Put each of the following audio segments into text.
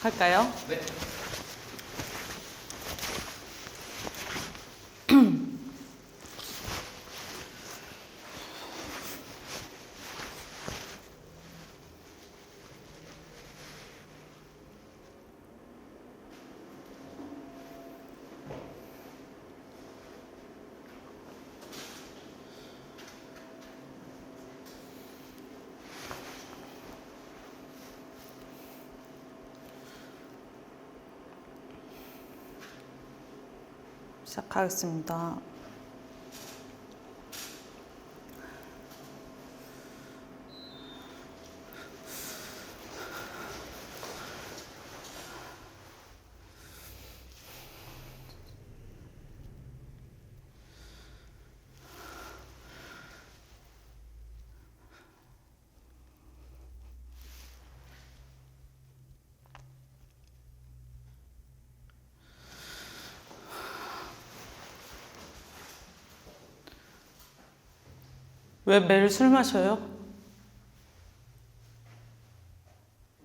할까요? 네. 시작하겠습니다. 왜 매일 술 마셔요?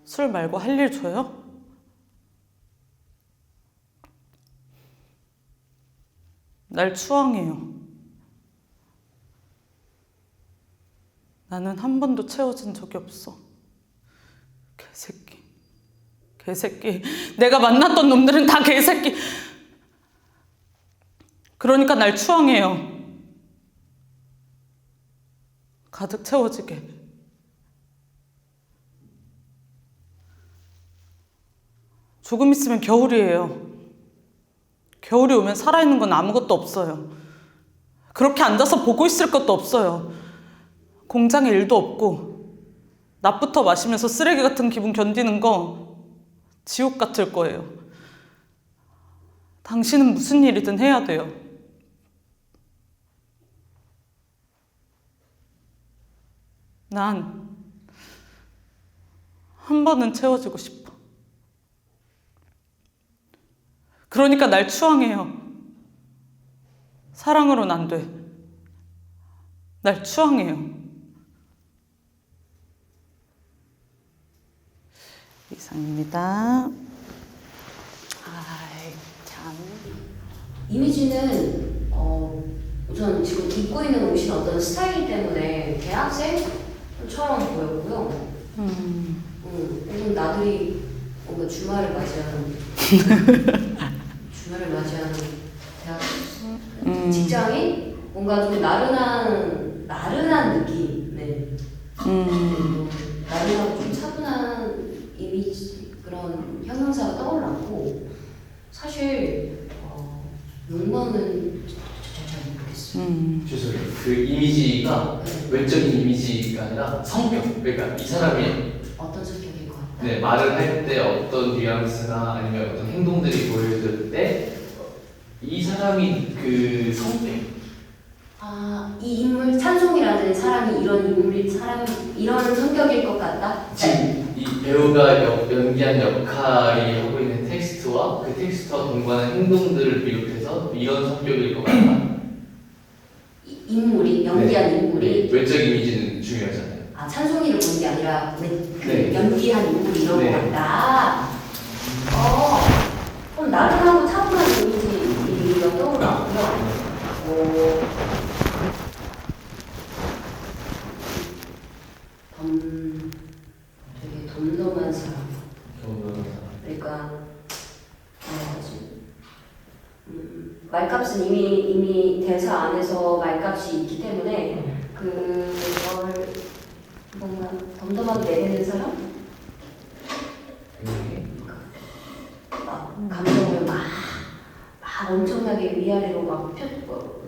술 말고 할 일 줘요? 날 추앙해요. 나는 한 번도 채워진 적이 없어. 개새끼. 개새끼. 내가 만났던 놈들은 다 개새끼. 그러니까 날 추앙해요. 가득 채워지게. 조금 있으면 겨울이에요. 겨울이 오면 살아있는 건 아무것도 없어요. 그렇게 앉아서 보고 있을 것도 없어요. 공장에 일도 없고 낮부터 마시면서 쓰레기 같은 기분 견디는 거 지옥 같을 거예요. 당신은 무슨 일이든 해야 돼요. 난 한 번은 채워지고 싶어. 그러니까 날 추앙해요. 사랑으로는 안 돼. 날 추앙해요. 이상입니다. 아이 참. 이미지는 우선 지금 입고 있는 옷이 어떤 스타일 때문에 대학생처럼 보였고요. 요즘 나들이 뭔가 주말을 맞이하는 대학 직장이 뭔가 좀 나른한 느낌, 네. 나른하고 좀 차분한 이미지 그런 형용사가 떠올랐고 사실 욕망은 잘 모르겠어요. 죄송해요. 그 이미지가 외적인 이미지가 아니라 성격. 그러니까 이 사람이 어떤 성격일 것 같다? 네, 말을 할 때 어떤 뉘앙스나 아니면 어떤 행동들이 보여줄 때 이 사람이 그 성격. 이 인물 찬송이라는 사람이 이런 성격일 것 같다? 지금 이 배우가 연기한 역할이 하고 있는 텍스트와 그 텍스트와 동반한 행동들을 비롯해서 이런 성격일 것 같다. 인물이 연기한 네. 인물이 외적 이미지는 중요하잖아요. 찬송이를 본 게 아니라 네. 연기한 인물이 이런 네. 것 같다. 그럼 나른하고 차분한 이미지가 떠올랐고요. 되게 덤덤한 사람. 그러니까 말값은 이미 대사 안에서 말값이 있기 때문에 그걸 뭔가 덤덤하게 내뱉는 사람? 감정을 막 엄청나게 위아래로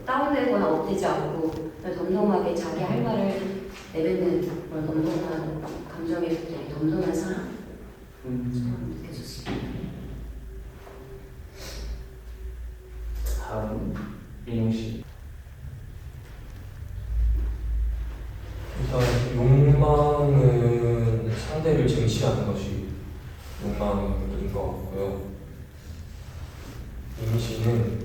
다운되거나 업되지 않고 덤덤하게 자기 할 말을 내뱉는 그런 덤덤한 감정에 되게 덤덤한 사람? 느껴졌습니다. 다음 민용 씨. 일단 욕망은 상대를 쟁취하는 것이 욕망인 것 같고요. 이미지는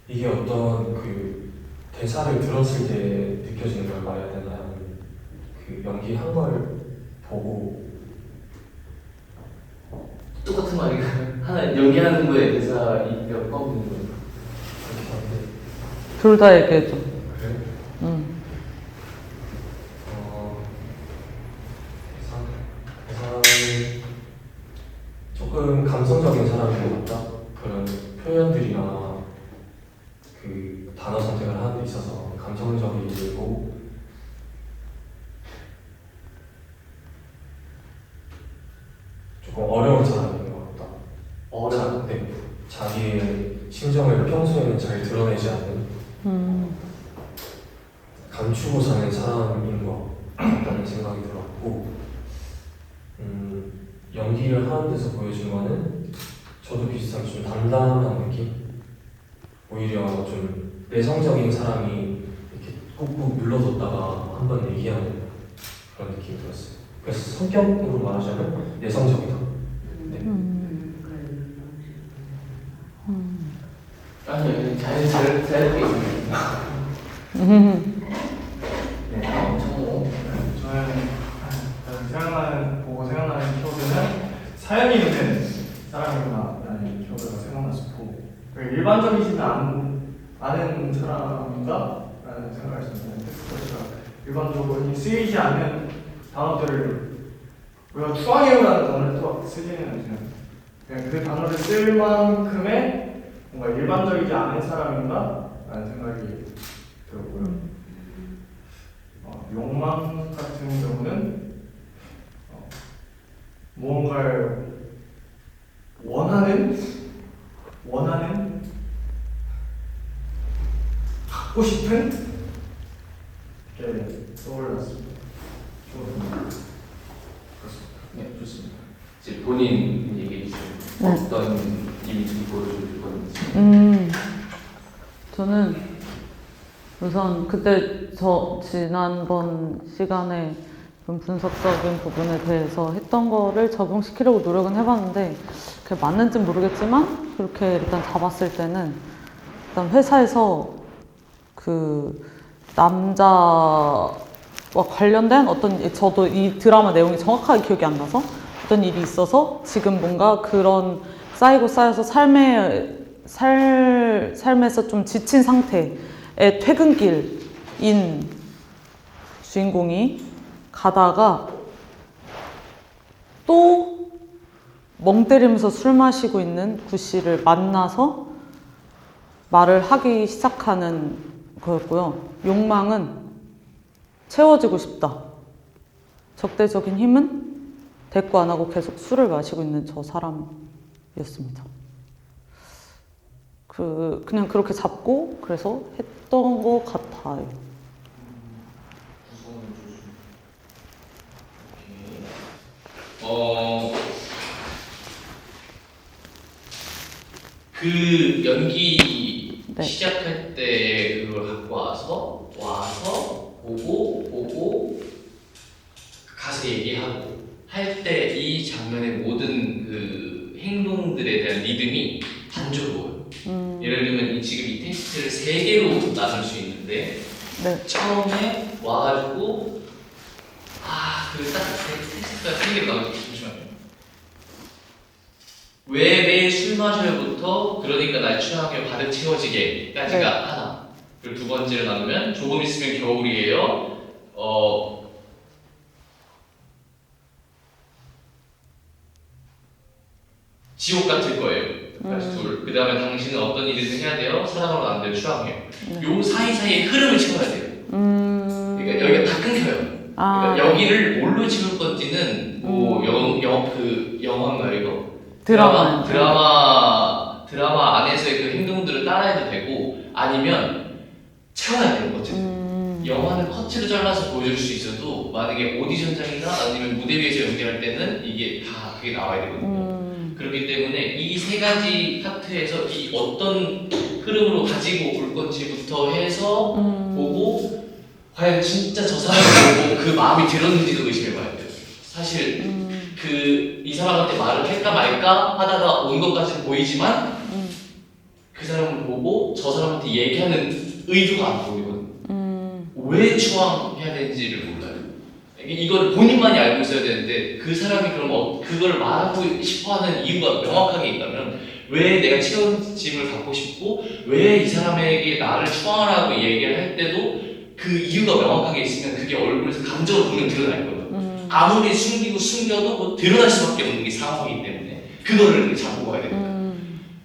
이게 어떤 그 대사를 들었을 때 느껴지는 걸 말해야 되나요? 그 연기한 걸 보고 똑같은 거 아닌가요? 하나 연기하는 거에 대사 몇 번 보는 거예요? 그렇게 하는데 둘 다 얘기해줘. 그래? 응. 대사는 조금 감성적인 사람인 것 같다. 그런 표현들이나 그 단어 선택을 하는 데 있어서 감성적이고 조금 어려운 사람인 것 같다. 네. 자기의 심정을 평소에는 잘 드러내지 않는 감추고 사는 사람인 것 같다는 생각이 들었고 연기를 하는 데서 보여준 거는 저도 비슷하게 좀 담담한 느낌? 오히려 좀 내성적인 사람이 이렇게 꾹꾹 눌러뒀다가 한번 얘기하는 그런 느낌이 들었어요. 그래서 성격으로 말하자면 내성적이다. 네. 아니요, 자연스럽게 있습니다. 네, 다음 청호. 저는 보고 생각나는 키워드는 사연이 있는 사람이구나라는 키워드가 생각났었고 일반적이지는 않은 사람인가? 라는 생각을 했었는데 텍스트가 일반적으로 흔히 쓰이지 않는 단어들을 우리가 추앙해요라는 단어를 또 쓰지는 않잖아요. 그냥 그 단어를 쓸 만큼의 뭔가 일반적이지 않은 사람인가? 라는 생각이 들었고요. 욕망 같은 경우는 무언가를 원하는 갖고 싶은 게 떠올랐습니다. 그렇습니다. 네, 좋습니다. 이제 본인 얘기해 주시면 네. 어떤 이미지 보여줄 건지. 저는 우선 그때 지난번 시간에 좀 분석적인 부분에 대해서 했던 거를 적용시키려고 노력은 해봤는데 그게 맞는지 모르겠지만 그렇게 일단 잡았을 때는 일단 회사에서 그 남자와 관련된 저도 이 드라마 내용이 정확하게 기억이 안 나서 어떤 일이 있어서 지금 뭔가 그런 쌓여서 삶에서 좀 지친 상태의 퇴근길인 주인공이 가다가 또 멍 때리면서 술 마시고 있는 구씨를 만나서 말을 하기 시작하는 거였고요. 욕망은 채워지고 싶다. 적대적인 힘은 대꾸 안 하고 계속 술을 마시고 있는 저 사람이었습니다. 그냥 그렇게 잡고 그래서 했던 것 같아요. 그 연기 네. 시작할 때 그걸 갖고 와서 보고 가서 얘기하고 할 때 이 장면의 모든 그 행동들에 대한 리듬이 단조로워요. 예를 들면 지금 이 텍스트를 3개로 나눌 수 있는데 네. 처음에 와가지고 딱 텍스트가 3개로 나눠서 잠시만요. 왜 매일 술 마셔요부터 그러니까 날 취하게 가득 채워지게까지가 네. 하나. 그리고 두 번째로 나누면 조금 있으면 겨울이에요. 지옥 같을 거예요. 그래서 둘. 그 다음에 당신은 어떤 일이든 해야 돼요. 사랑하면 안 돼요. 추앙해요. 요 사이사이의 흐름을 채워야 돼요. 그러니까 여기가 다 끊겨요. 그러니까 여기를 뭘로 채울 건지는 뭐 영화인가요 이거? 드라마 안에서의 그 행동들을 따라해도 되고 아니면 채워야 되는 거죠. 영화는 커트로 잘라서 보여줄 수 있어도 만약에 오디션장이나 아니면 무대 위에서 연기할 때는 이게 다 그게 나와야 되거든요. 그렇기 때문에 이 3가지 파트에서 이 어떤 흐름으로 가지고 올 건지부터 해서 보고 과연 진짜 저 사람이 보고 그 마음이 들었는지도 의심해봐야 돼요. 사실 이 사람한테 말을 할까 말까 하다가 온 것까지는 보이지만 그 사람을 보고 저 사람한테 얘기하는 의도가 안 보이거든요. 왜 추앙해야 되는지를 몰라요. 이걸 본인만이 알고 있어야 되는데 그 사람이 그럼 그걸 말하고 싶어하는 이유가 명확하게 있다면 왜 내가 책임을 갖고 싶고 왜 이 사람에게 나를 추앙하라고 얘기를 할 때도 그 이유가 명확하게 있으면 그게 얼굴에서 감정으로 분명 드러날 거예요. 아무리 숨기고 숨겨도 뭐 드러날 수밖에 없는 게 상황이기 때문에 그거를 잡고 가야 됩니다.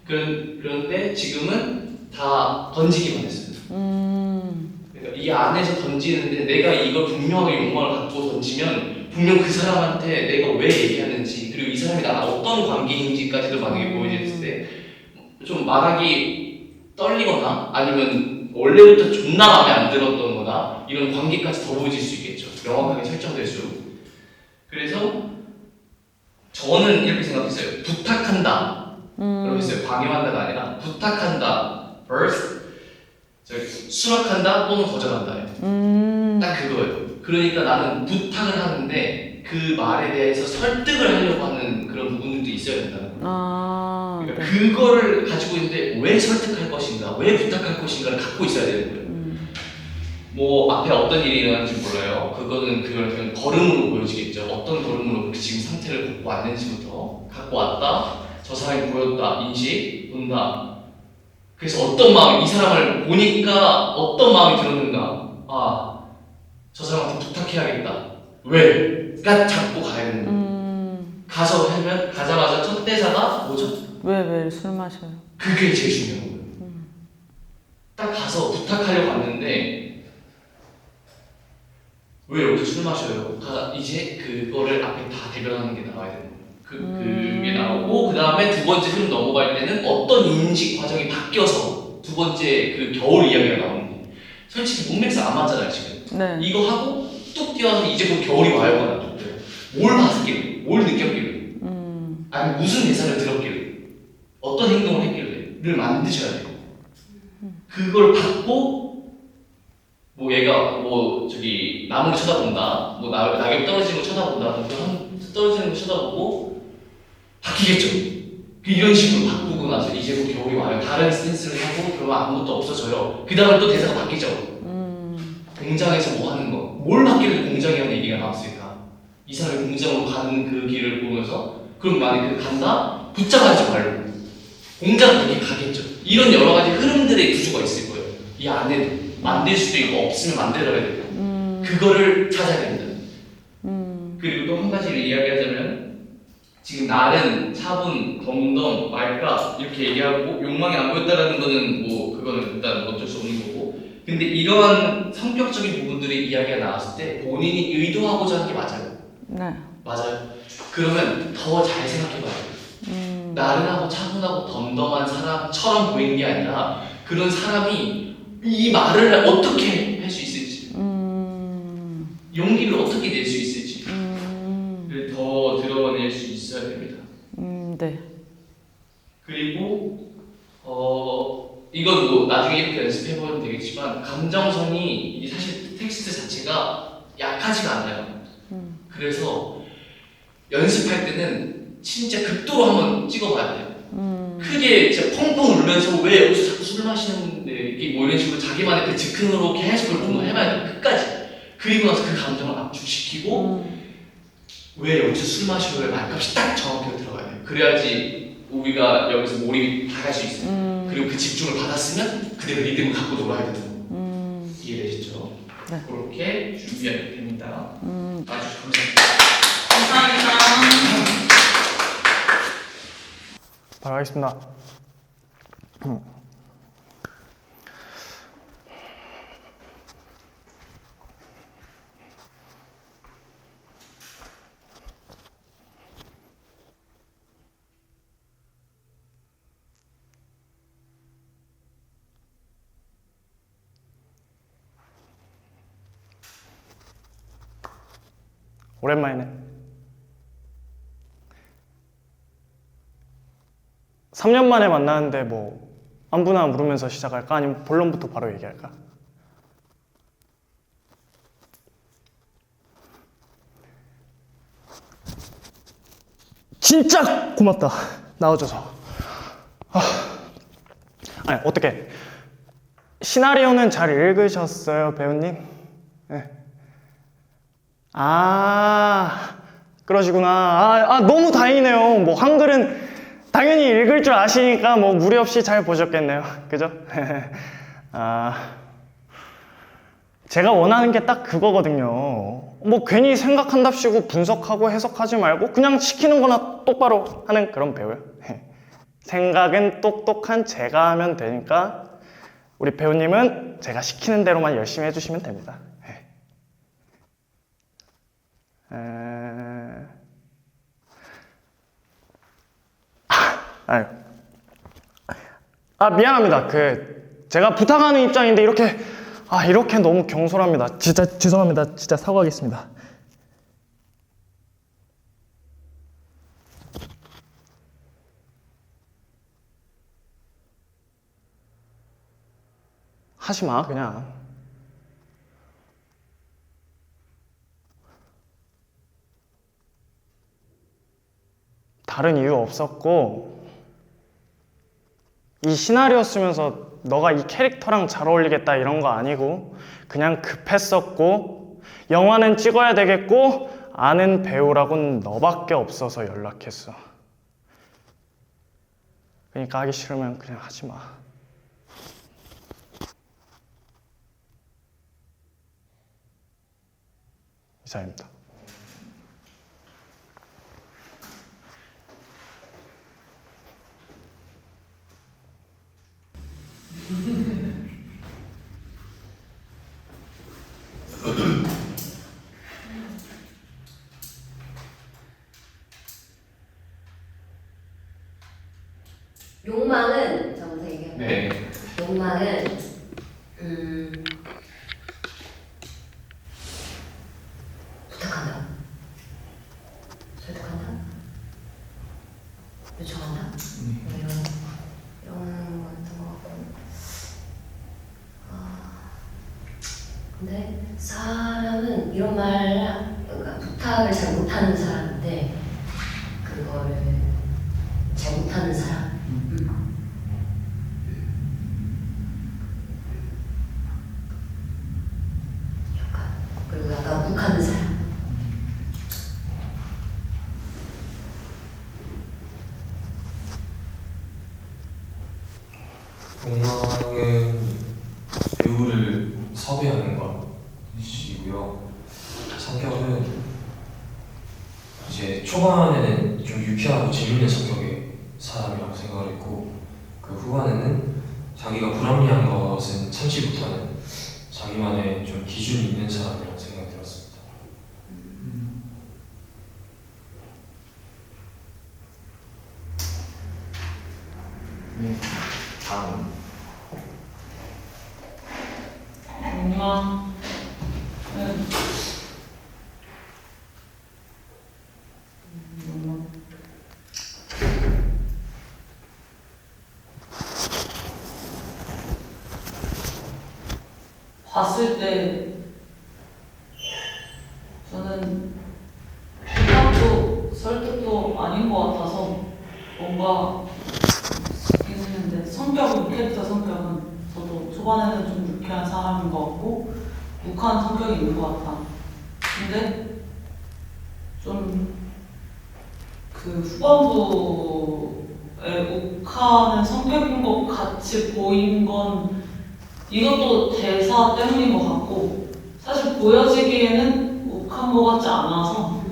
그런데 지금은 다 던지기만 했어요. 그러니까 이 안에서 던지는데 내가 이걸 분명하게 욕망을 갖고 던지면 분명 그 사람한테 내가 왜 얘기하는지 그리고 이 사람이 나랑 어떤 관계인지까지도 만약에 보여졌을 때 좀 말하기 떨리거나 아니면 원래부터 존나 마음에 안 들었던 거나 이런 관계까지 더 보여질 수 있겠죠. 명확하게 설정될수록. 그래서 저는 이렇게 생각했어요. 부탁한다. 그러고 있어요. 방해한다가 아니라 부탁한다. verse 수락한다 또는 거절한다예요. 딱 그거예요. 그러니까 나는 부탁을 하는데 그 말에 대해서 설득을 하려고 하는 그런 부분들도 있어야 된다는 거예요. 그러니까 그거를 가지고 있는데 왜 설득할 것인가, 왜 부탁할 것인가를 갖고 있어야 되는 거예요. 뭐 앞에 어떤 일이 일어나는지 몰라요. 그거는 그냥 걸음으로 보여지겠죠. 어떤 걸음으로 그 지금 상태를 갖고 왔는지부터 갖고 왔다. 저 사람이 보였다. 인식, 본다. 그래서 어떤 마음, 이 사람을 보니까 어떤 마음이 들었는가. 아, 저 사람한테 부탁해야겠다. 왜? 가 잡고 가야 되는 거예요. 가서 하면 가자마자 첫 대사가 뭐죠? 왜 술 마셔요? 그게 제일 중요한 거예요. 딱 가서 부탁하려고 왔는데 왜 여기서 술 마셔요? 이제 그거를 앞에 다 대변하는 게 나와야 되는 거예요. 그게 나오고 그 다음에 두 번째 흐름 넘어갈 때는 어떤 인식 과정이 바뀌어서 두 번째 그 겨울 이야기가 나오는 거예요. 솔직히 문맥상 안 맞잖아요 지금. 네. 이거 하고 뚝 뛰어서 이제 곧 겨울이 와요가 뭘 봤길래, 뭘 느꼈길래, 아니면 무슨 대사를 들었길래, 어떤 행동을 했길래를 만드셔야 돼요. 그걸 받고 뭐 얘가 뭐 저기 나무를 쳐다본다, 뭐 낙엽 떨어지는 거 쳐다본다, 떨어지는 거 쳐다보고 바뀌겠죠. 이런 식으로 바꾸고 나서 이제 곧 겨울이 와요. 다른 스탠스를 하고 그러면 아무것도 없어져요. 그 다음에 또 대사가 바뀌죠. 공장에서 뭐 하는 거, 뭘 받기를 공장이라는 얘기가 나왔을까? 이 사람이 공장으로 가는 그 길을 보면서 그럼 만약에 간다? 붙잡아야지 말고 공장 거기 가겠죠. 이런 여러 가지 흐름들의 구조가 있을 거예요. 이 안에도 만들 수도 있고 없으면 만들어야 되고 그거를 찾아야 됩니다. 그리고 또 한 가지를 이야기하자면 지금 나는 차분, 덤덤, 말까 이렇게 얘기하고 욕망이 안 보였다라는 거는 뭐 그거는 일단 어쩔 수 없는 거고 근데 이러한 성격적인 부분들이 이야기가 나왔을 때 본인이 의도하고자 하는 게 맞아요. 네. 맞아요. 그러면 더 잘 생각해봐야 돼요. 나른하고 차분하고 덤덤한 사람처럼 보이는 게 아니라 그런 사람이 이 말을 어떻게 할 수 있을지 용기를 어떻게 낼 수 있을지 더 드러낼 수 있어야 됩니다. 네. 그리고 이건 뭐 나중에 이렇게 연습해보면 되겠지만 감정선이 사실 텍스트 자체가 약하지가 않아요. 그래서 연습할 때는 진짜 극도로 한번 찍어봐야 돼요. 크게 진짜 펑펑 울면서 왜 여기서 자꾸 술 마시는데 이게 뭐 이런 식으로 자기만의 그 즉흥으로 계속 그걸 좀 해봐야 돼요. 끝까지. 그리고 나서 그 감정을 압축시키고 왜 여기서 술 마시고의 말값이 딱 정확하게 들어가야 돼요. 그래야지 우리가 여기서 몰입이 다 갈 수 있어요. 그리고 그 집중을 받았으면 그대로 리듬을 갖고 놀아야 되는 이해되시죠? 네. 그렇게 준비하게 됩니다. 아주 감사합니다. 감사합니다. 바로 하겠습니다. 오랜만이네. 3년 만에 만나는데 뭐 안부나 물으면서 시작할까? 아니면 본론부터 바로 얘기할까? 진짜 고맙다. 나와줘서. 아니 어떻게 시나리오는 잘 읽으셨어요, 배우님? 네. 아, 그러시구나. 너무 다행이네요. 뭐 한글은 당연히 읽을 줄 아시니까 뭐 무리 없이 잘 보셨겠네요. 그죠? 제가 원하는 게 딱 그거거든요. 뭐 괜히 생각한답시고 분석하고 해석하지 말고 그냥 시키는 거나 똑바로 하는 그런 배우요. 생각은 똑똑한 제가 하면 되니까 우리 배우님은 제가 시키는 대로만 열심히 해주시면 됩니다. 미안합니다. 제가 부탁하는 입장인데 이렇게 너무 경솔합니다. 진짜 죄송합니다. 진짜 사과하겠습니다. 하지 마, 그냥. 다른 이유 없었고, 이 시나리오 쓰면서 너가 이 캐릭터랑 잘 어울리겠다 이런 거 아니고 그냥 급했었고 영화는 찍어야 되겠고 아는 배우라곤 너밖에 없어서 연락했어. 그러니까 하기 싫으면 그냥 하지 마. 이상입니다. 욕망은 저 먼저 얘기할게요. 네. 욕망은 부탁한다. 설득한다. 요청한다. 뭐 이런 거 같은 거 같고. 근데 사람은 이런 그러니까 부탁을 잘 못하는 사람인데 그거를 잘 못하는 사람. 그리고 약간 욱하는 사람. 욕망은 배우를 섭외하는 것이고요. 성격은 이제 초반에는 좀 유쾌하고 재밌는 성격의 사람이라고 생각을 했고 그 후반에는 자기가 불합리한 것은 참지 못하는 자기만의 좀 기준이 있는 사람이라고 생각이 들었습니다. 네. 다음. 욕망. 욕망. 봤을 때 저는 부탁도 설득도 아닌 것 같아서 뭔가 있긴 했는데 성격은 캐릭터 성격은 저도 초반에는 좀 유쾌한 사람인 것 같고 욱하는 성격이 있는 것 같아. 근데 좀 그 후반부에 욱하는 성격인 것 같이 보인 건 이것도 대사 때문인 것 같고 사실 보여지기에는 욱한 것 같지 않아서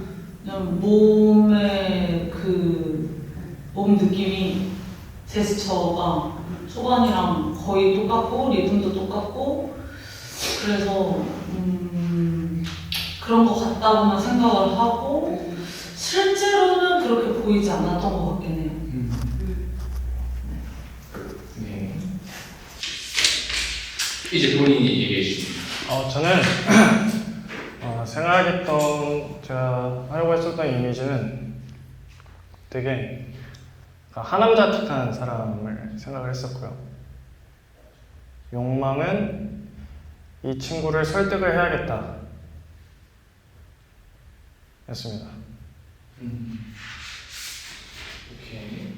그냥 몸의 몸 느낌이 제스처가 초반이랑 거의 똑같고 리듬도 똑같고 그래서 그런 것 같다고만 생각을 하고 실제로는 그렇게 보이지 않았던 것 같긴 해요. 네. 이제 본인이 얘기해 주시죠. 저는 생각했던 제가 하려고 했었던 이미지는 되게 하남자틱한 사람을 생각을 했었고요. 욕망은 이 친구를 설득을 해야겠다 였습니다. 오케이.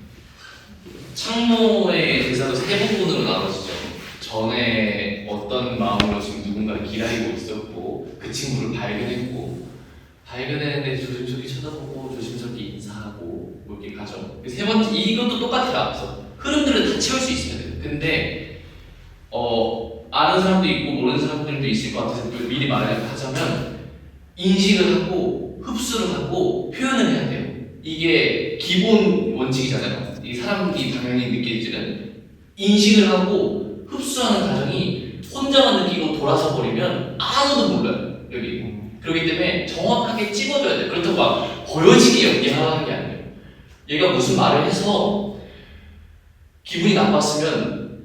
창모의 대사도 세 부분으로 나눠지죠. 전에 어떤 마음으로 지금 누군가를 기다리고 있었고 그 친구를 발견했고 발견했는데 조심스럽게 쳐다보고 조심스럽게 인사하고 뭐 이렇게 가죠. 세 번째 이것도 똑같아요. 앞에서 흐름들을 다 채울 수 있어야 돼요. 근데 아는 사람도 있고 모르는 사람들도 있을 것 같아서 미리 말하자면 인식을 하고 흡수를 하고 표현을 해야 돼요. 이게 기본 원칙이잖아요. 이 사람들이 당연히 느낄지는 인식을 하고 흡수하는 과정이 혼자만 느끼고 돌아서 버리면 아무도 몰라요. 여기. 그렇기 때문에 정확하게 찝어줘야 돼요. 그렇다고 막 보여지게 연기하라는 게 아니에요. 얘가 무슨 말을 해서 기분이 나빴으면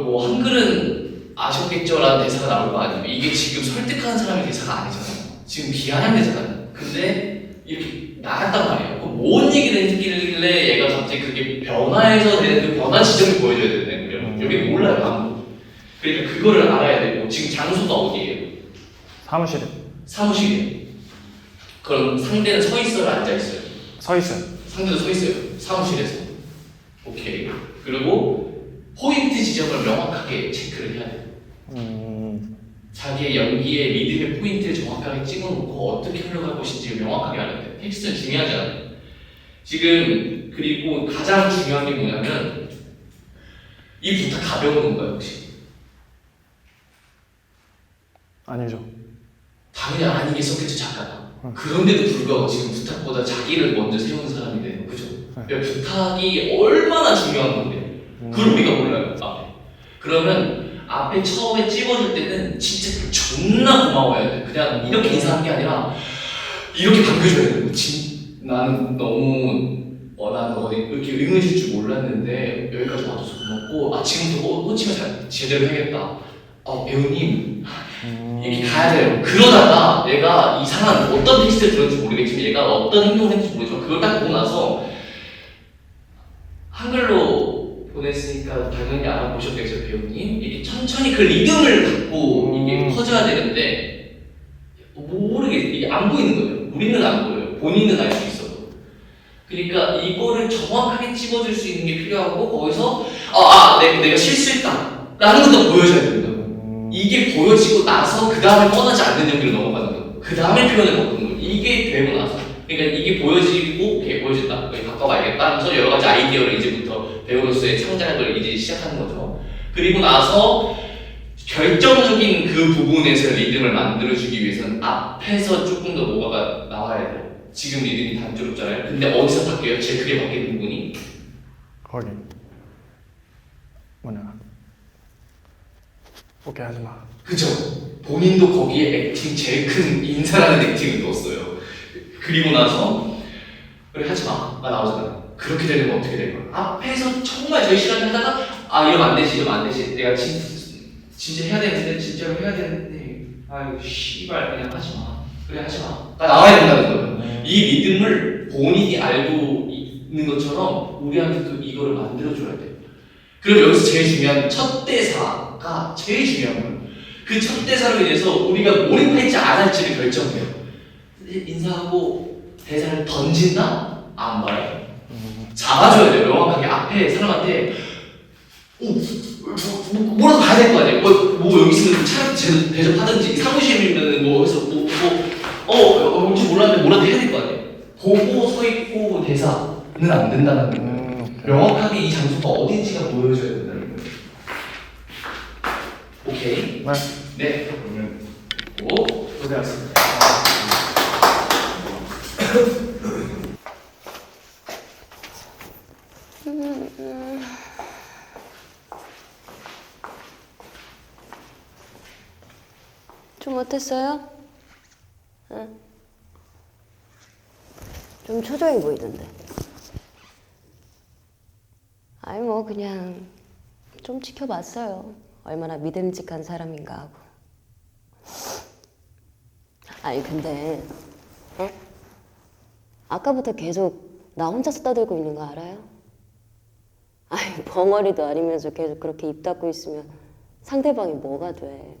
뭐 한글은 아셨겠죠라는 대사가 나올 거 아니에요. 이게 지금 설득하는 사람의 대사가 아니잖아요. 지금 비아냥대잖아요. 근데 이렇게 나갔단 말이에요. 그럼 뭔 얘기를 했길래 얘가 갑자기 그게 변화해서 되는 그 변화 지점을 보여줘야 되는 거예요. 여기 몰라요, 아무도. 그러니까 그거를 알아야 되고 지금 장소가 어디예요? 사무실에 사무실이에요. 그럼 상대는 서 있어요, 앉아 있어요? 서 있어요. 상대도 서 있어요. 사무실에서. 오케이. 그리고 포인트 지점을 명확하게 체크를 해야 돼요. 자기의 연기의 리듬의 포인트를 정확하게 찍어놓고 어떻게 흘러갈 것인지 명확하게 알아야 돼요. 텍스트는 중요하지 않아요. 지금 그리고 가장 중요한 게 뭐냐면 이 부탁 가벼운 건가요 혹시? 아니죠. 당연히 아니겠었겠죠 작가가. 그런데도 불구하고 지금 부탁보다 자기를 먼저 세우는 사람이 돼요. 그죠? 그러니까 부탁이 얼마나 중요한 건데 그걸 우리가 몰라요 앞에. 그러면 앞에 처음에 찍어줄 때는 진짜 존나 고마워야 돼. 그냥 이렇게 인사하는 게 아니라 이렇게 반겨줘야 돼. 나는 너무 나는 어디 이렇게 응해줄 줄 몰랐는데 여기까지 와줘서 고맙고 지금부터 코칭을 제대로 해야겠다. 배우님 이렇게 가야 돼요. 그러다가 얘가 이상한 어떤 텍스트를 들었는지 모르겠지만 얘가 어떤 행동을 했는지 모르지만 그걸 딱 보고 나서 한글로 보냈으니까 당연히 알아보셨겠죠 배우님. 이게 천천히 그 리듬을 갖고 이게 퍼져야 되는데 모르겠어요. 이게 안 보이는 거예요. 우리는 안 보여요. 본인은 알 수 있어도. 그러니까 이거를 정확하게 찝어줄 수 있는 게 필요하고 거기서 내가 실수했다 라는 것도 보여줘야 됩니다. 이게 보여지고 나서 그 다음에 뻔하지 않는 연기로 넘어가는 거예요. 그 다음에 표현을 바꾸는 거예요. 이게 되고 나서. 그러니까 이게 보여지고 오케이 보여진다. 여기 바꿔봐야겠다 하면서 여러 가지 아이디어를 이제부터 배우로서의 창작을 이제 시작하는 거죠. 그리고 나서 결정적인 그 부분에서 리듬을 만들어주기 위해서는 앞에서 조금 더 뭐가가 나와야 돼요. 지금 리듬이 단조롭잖아요. 근데 어디서 바뀌어요? 제일 크게 바뀌는 부분이? 거기 오케이 하지마. 그죠? 본인도 거기에 액팅 제일 큰 인사라는 액팅을 넣었어요. 그리고 나서 그래 하지마가 나오잖아. 그렇게 되면 어떻게 될 거야? 앞에서 정말 저희 시간을 하다가 이러면 안 되지 내가 진짜 해야 되는데 진짜로 해야 되는데 아유 씨발 그냥 하지마 그래 하지마가 나와야 된다는 거예요. 이 리듬을 본인이 알고 있는 것처럼 우리한테도 이거를 만들어줘야 돼요. 그럼 여기서 제일 중요한 첫 대사가 제일 중요한 거예요. 그 첫 대사로 인해서 우리가 몰입할지 안 할지를 결정해요. 인사하고 대사를 던진다? 안 봐요. 잡아줘야 돼요. 명확하게 앞에 사람한테 뭐라도 가야 될 거 아니에요. 뭐 여기 있으면 차라리 대접하든지 사무실이면 뭐 해서 혹시 몰랐는데 뭐라도 해야 될 거 아니에요. 보고 서 있고 대사는 안 된다는 거예요. 명확하게 이 장소가 어딘지가 보여줘야 된다는 거예요. 오케이? 네. 그러면 고생하셨습니다. 좀 어땠어요? 응? 좀 초조해 보이던데. 아니 뭐 그냥 좀 지켜봤어요. 얼마나 믿음직한 사람인가 하고. 아니 근데 아까부터 계속 나 혼자서 떠들고 있는 거 알아요? 아니 벙어리도 아니면서 계속 그렇게 입 닫고 있으면 상대방이 뭐가 돼?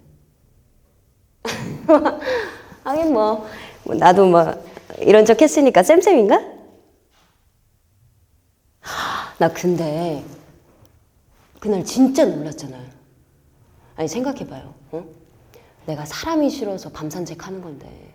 하긴 뭐 나도 이런 척 했으니까 쌤쌤인가? 나 근데 그날 진짜 놀랐잖아요. 아니 생각해봐요. 내가 사람이 싫어서 밤 산책하는 건데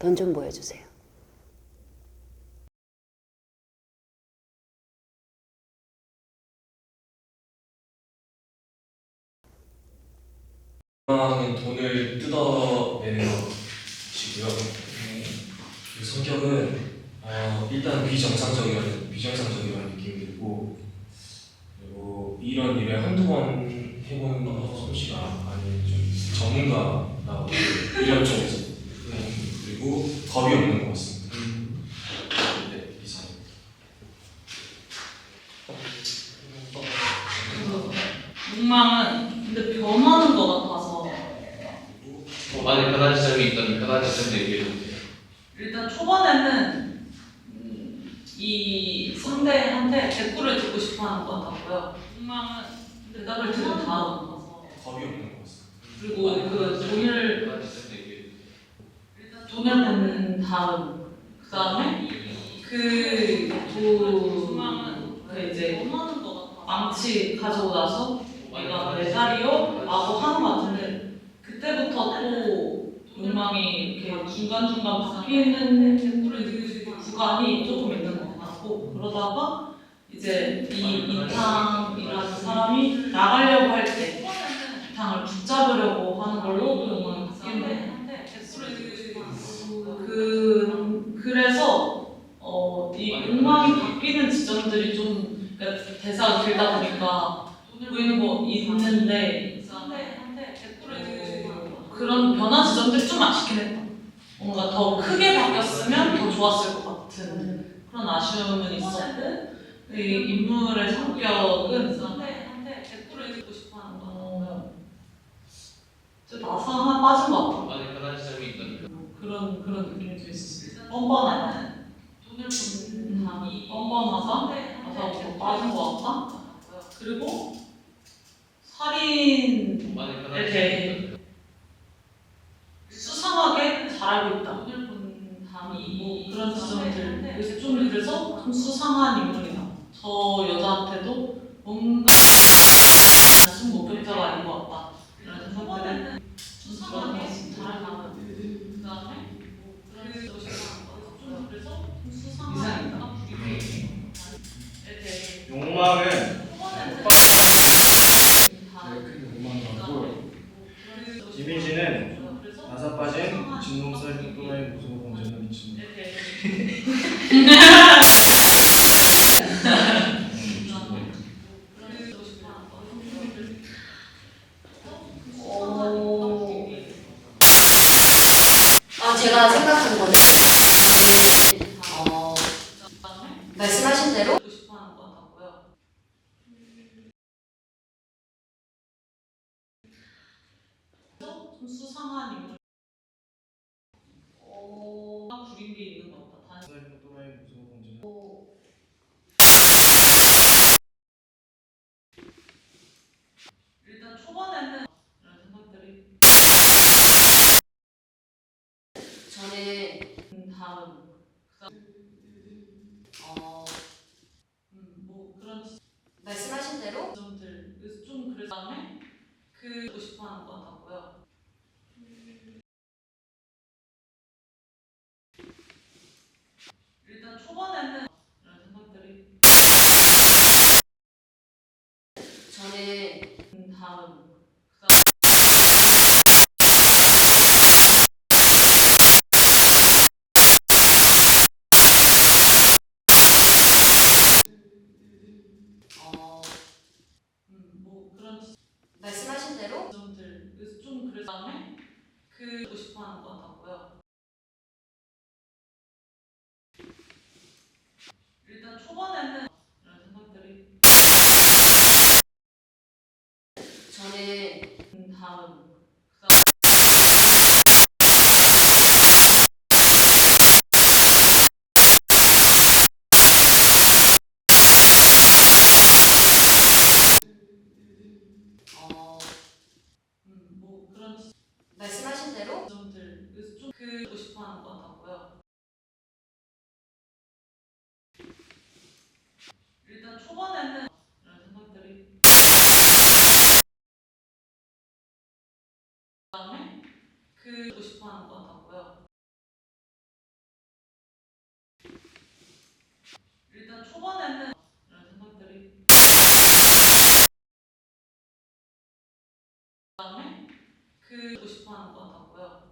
돈 좀 보여주세요. 욕망은 돈을 뜯어내는 것이고요. 그 성격은 일단 비정상적이라는 느낌이 들고, 그리고 이런 일을 한두 번 해본 솜씨가 아닌 좀 전문가라고 이런 쪽에서. 그리고 겁이 없는 것 같습니다. 네, 이상입니다. 욕망은 근데 변하는 것 같아서 많이 변한 지점이 있다면 변한 지점도 얘기해 주세요. 일단 초반에는 이 상대한테 대꾸를 듣고 싶어하는 것 같고요. 욕망은 대답을 들은 다음 가서 겁이 없는 것 같습니다. 그리고 그 돈을 변한 지점도 얘기해 주세요. 돈을 버는 다음 그 다음에 그 이제 망치 가지고 나서 내가 내 살이요? 라고 하는 것 같은데 그때부터 또 욕망이 이렇게 중간중간 바뀌는 구간이 조금 있는 것 같고 그러다가 이제 이 이탕이라는 사람이 나가려고 할 때 이탕을 붙잡으려고 하는 걸로 그 욕망이 바뀌는 그래서 이 욕망이 바뀌는 지점들이 좀 그러니까 대사가 길다 보니까 보이는 거 있는데 그런 변화 지점들이 좀 아쉽긴 했다. 뭔가 더 크게 바뀌었으면 더 좋았을 것 같은 그런 아쉬움은 있었고 이 인물의 성격은 좀 나사 빠진 것 같아. 많이 변한 지점이 있다면 그런 느낌이 좀 있었어. 뻔뻔한 돈을 버는 감이 뻔뻔하다. 나사가 빠진 것 같다. 그리고 살인에 많이 변한 지점이 대해 있다면 수상하게 잘하고 있다. 뭐 그런 지점들. 그래서 좀 수상한 인물이다. 저 여자한테도 뭔가 단순 목격자가 아닌 것 같다. 이런 생각들은 좀 들었던 것 같습니다. 그 다음에 그래서 좀 수상하다. 욕망은 큰 욕망 같고 이미지는 나사 빠진 진놈살 또라이 무서운 범죄는 미친놈. 제가 생각한 거는 말씀하신 대로 싶어하는 것 같고요. 좀 수상한 인물. 구린 게 있는 것 같다. 또라이 무서운 범죄는 일단 초반에는 이런 생각들이 저는 다음 뭐 그런 말씀하신 대로 지점들 그래서 좀 그래서 다음에 그 싶어하는 것 같고요. 일단 초반에는 이런 생각들이 저는 다음 뭐 그런 말씀하신 대로 지점들 그래서 좀 그래서 다음에 그 싶어하는 것 같고요. 일단 초반에는 이런 생각들이 저는 다음 뭐 그런 말씀하신 대로 지점들 그래서 좀 그 싶어하는 것 같고요. 일단 초반에는 이런 생각들이 그다음에 그 싶어하는 것 같고요. 듣고 싶어하는 것 같고요.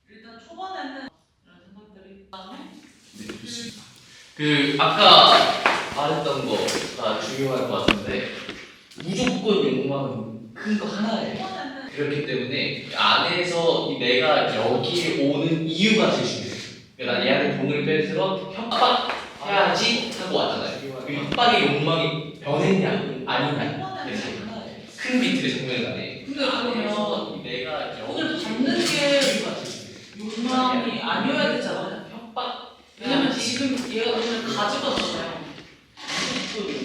일단 초반에는 이런 생각들이 그다음에 네, 좋습니다. 그 아까 말했던 거가 중요할 것 같은데 무조건 욕망은 큰 거 하나예요. 초반에는 그렇기 때문에 안에서 이 내가 여기에 오는 이유가 제일 중요해요. 그러니까 난 얘한테 돈을 뺏으러 협박해야지 하고 왔잖아요. 그 협박의 욕망이 변했냐 아니냐 그게 제일 큰 비트를 정면에 가네. 근데 그러면 내가 돈을 받는 게 욕망이 아니어야 되잖아요. 협박 왜냐면 지금 얘가 돈을 가지고 왔잖아요.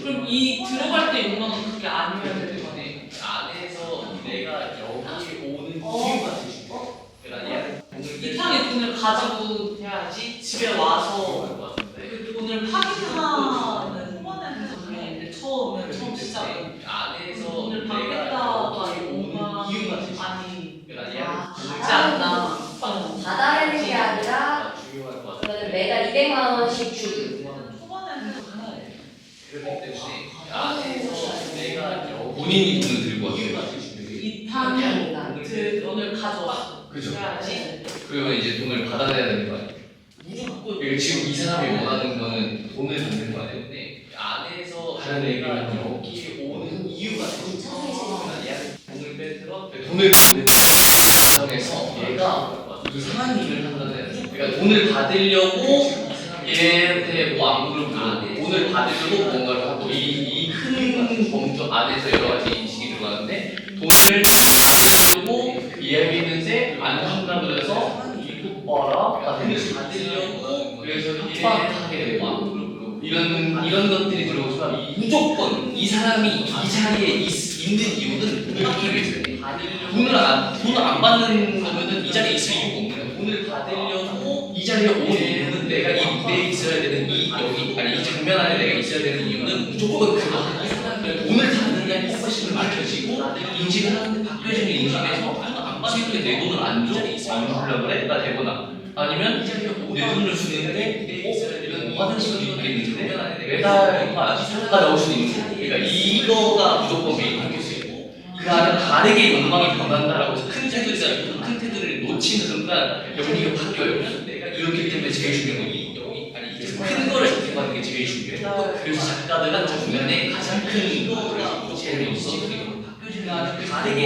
그럼 이 들어갈 때 욕망은 그게 아니어야 되는 거네. 안에서 내가 여기에 오는 이유가 제일 중요해요. 그러니까 얘한테 돈을 이탕의 돈을 가지고 해야지 집에 와서 것 같은데 그 돈을 확인하는 후반에는 처음 시작은 안에서 돈을 내가 받겠다가 여기에 오는 이유가 제일 중요해요. 아니 그러니까 얘한테 돈을 받지 않나. 받아내는 게 아니라 중요할 것 같아요. 그러면 매달 200만 원씩 주기. 초반에는 하나예요. 그렇기 때문에 안에서 내가 본인이 돈을 들고 왔어요. 이탕이 돈을 가져왔어. 그죠. 그래야지. 그러면 이제 돈을 받아내야 되는 거 아니에요? 무조건 지금 이 사람이 원하는 거는 돈을 받는 거 아니에요? 근데 안에서 내가 여기에 오는 이유가 얘한테 돈을 뺏으러 돈을 받는 과정에서 얘가 이상한 일을 한다는 그러니까 돈을 받으려고 얘한테 뭐 안무를 부르고 돈을 받으려고 뭔가를 하고 이 큰 범주 안에서 여러 가지 인식이 들어가는데 돈을 받으려고 이야기했는데 안 준다고 해서 이거 봐라 돈을 받으려고 그래서 협박하게 되고 이런 것들이 들어오지만 무조건 이 사람이 이 자리에 있는 이유는 돈을 위해서예요. 돈을 안 받는 거면은 이 자리에 있을 이유가 없는 거예요. 돈을 받으려고 이 자리에 온 이유는 내가 이 무대에 있어야 되는 이 장면 안에 내가 있어야 되는 이유는 무조건 그거 하나예요. 돈을 받는다는 포커싱을 맞춰지고 인식을 하는데 바뀌어지는 인식에서 돈을 안 받으니까 내 돈을 안 줘? 안 주려고 그래? 나 대보나 아니면 내 돈을 주는데 이런 뭐 하는 식으로 있겠는데 매달가 나올 수도 있는 거고 그러니까 이거가 무조건 메인 포커스이고 그 안에 다르게 욕망이 변한다라고 해서 큰 테두리를 놓치는 순간 여기가 바뀌어요. 내가 이렇기 때문에 제일 중요한 건 큰 거를 접근하는 게 제일 중요해요. 그래서 작가들은 중간에 가장 큰 거를 제일 놓치고 바뀌어지는 안에 다르게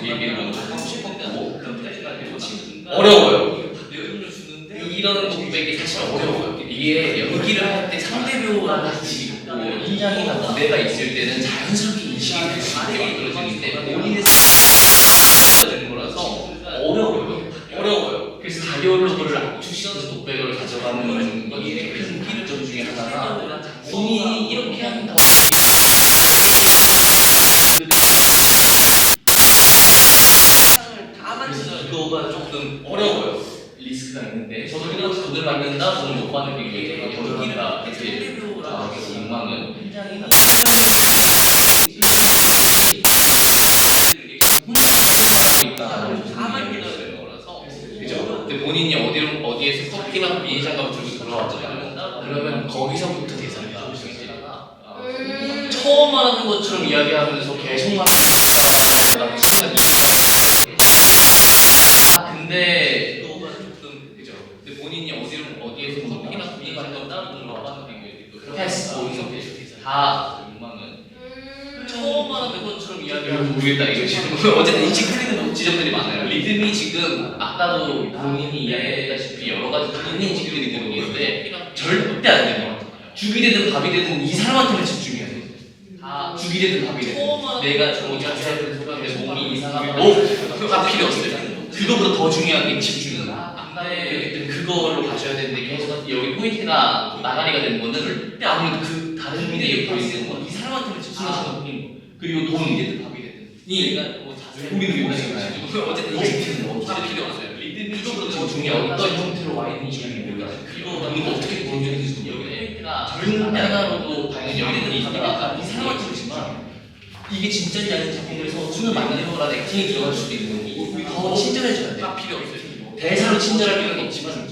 얘기를 먼저 하고 싶었고 어려워요. 이런 공백이 사실 어려워요. 이게 연기를 할 때 상대배우랑 같이 있고 인장이나 무대가 있을 때는 자연스럽게 인식이 되게 만들어지는데 본인의 되는 거라서 어려워요. 그래서 다이얼로그를 그걸 압축시켜서 독백을 가져가는 이게 큰 기르점 중에 하나가 본인이 이렇게 하면 더 그래서 이거가 조금 어려워요. 리스크가 있는데 저도 그냥 돈을 받는다, 돈을 못 받는 게 연기가 이렇게 욕망은 굉장히 그죠? 근데 본인이 어디에서 커피나 비장갑을 들고 돌아왔잖아요. 그러면 거기서부터 대상이 처음 하는 것처럼 이야기하면서 계속 근데 그죠? 근데 본인이 어디에서 커피나 비장갑을 따로 돌아왔다는 게 패스 다 욕망은 처음 하는 것처럼 이야기하면 모르겠다 이거 지금 어쨌든 인식 틀리는 지점들이 많아요. 리듬이 지금 아까도 본인이 이야기했다시피 여러 가지 다른 인식 틀리는 부분이 있는데 절대 안 돼요. 죽이 되든 밥이 되든 이 사람한테만 집중해야 돼. 다 죽이 되든 밥이 되든 내가 저기 앉아야 되는 순간에 몸이 이상하고 다 필요 없어요. 그거보다 더 중요한 게 집중이야. 근데 그걸로 가셔야 되는데 계속 여기 포인트가 나가리가 되는 거는 아무래도 그 다른 미래에 보이는 건 이 사람한테만 집중하시는 분인 거. 그리고 돈이 되든 밥이 되든 그러니까 뭐 우리는 욕심이잖아요. 어쨌든 이집트는 어떻게 필요 없어요. 리듬이 더 중요한 어떤 형태로 와 있는지 몰라. 그리고 돈이 어떻게 보여주는지 여기가 절대 하나로도 당연히 여기는 이 사람한테 그렇지만 이게 진짜인지 아닌지 작품에서 손을 만들어라는 액팅이 들어갈 수도 있는 거고 더 친절해져야 돼. 필요 없어요. 대사로 친절할 필요는 없지만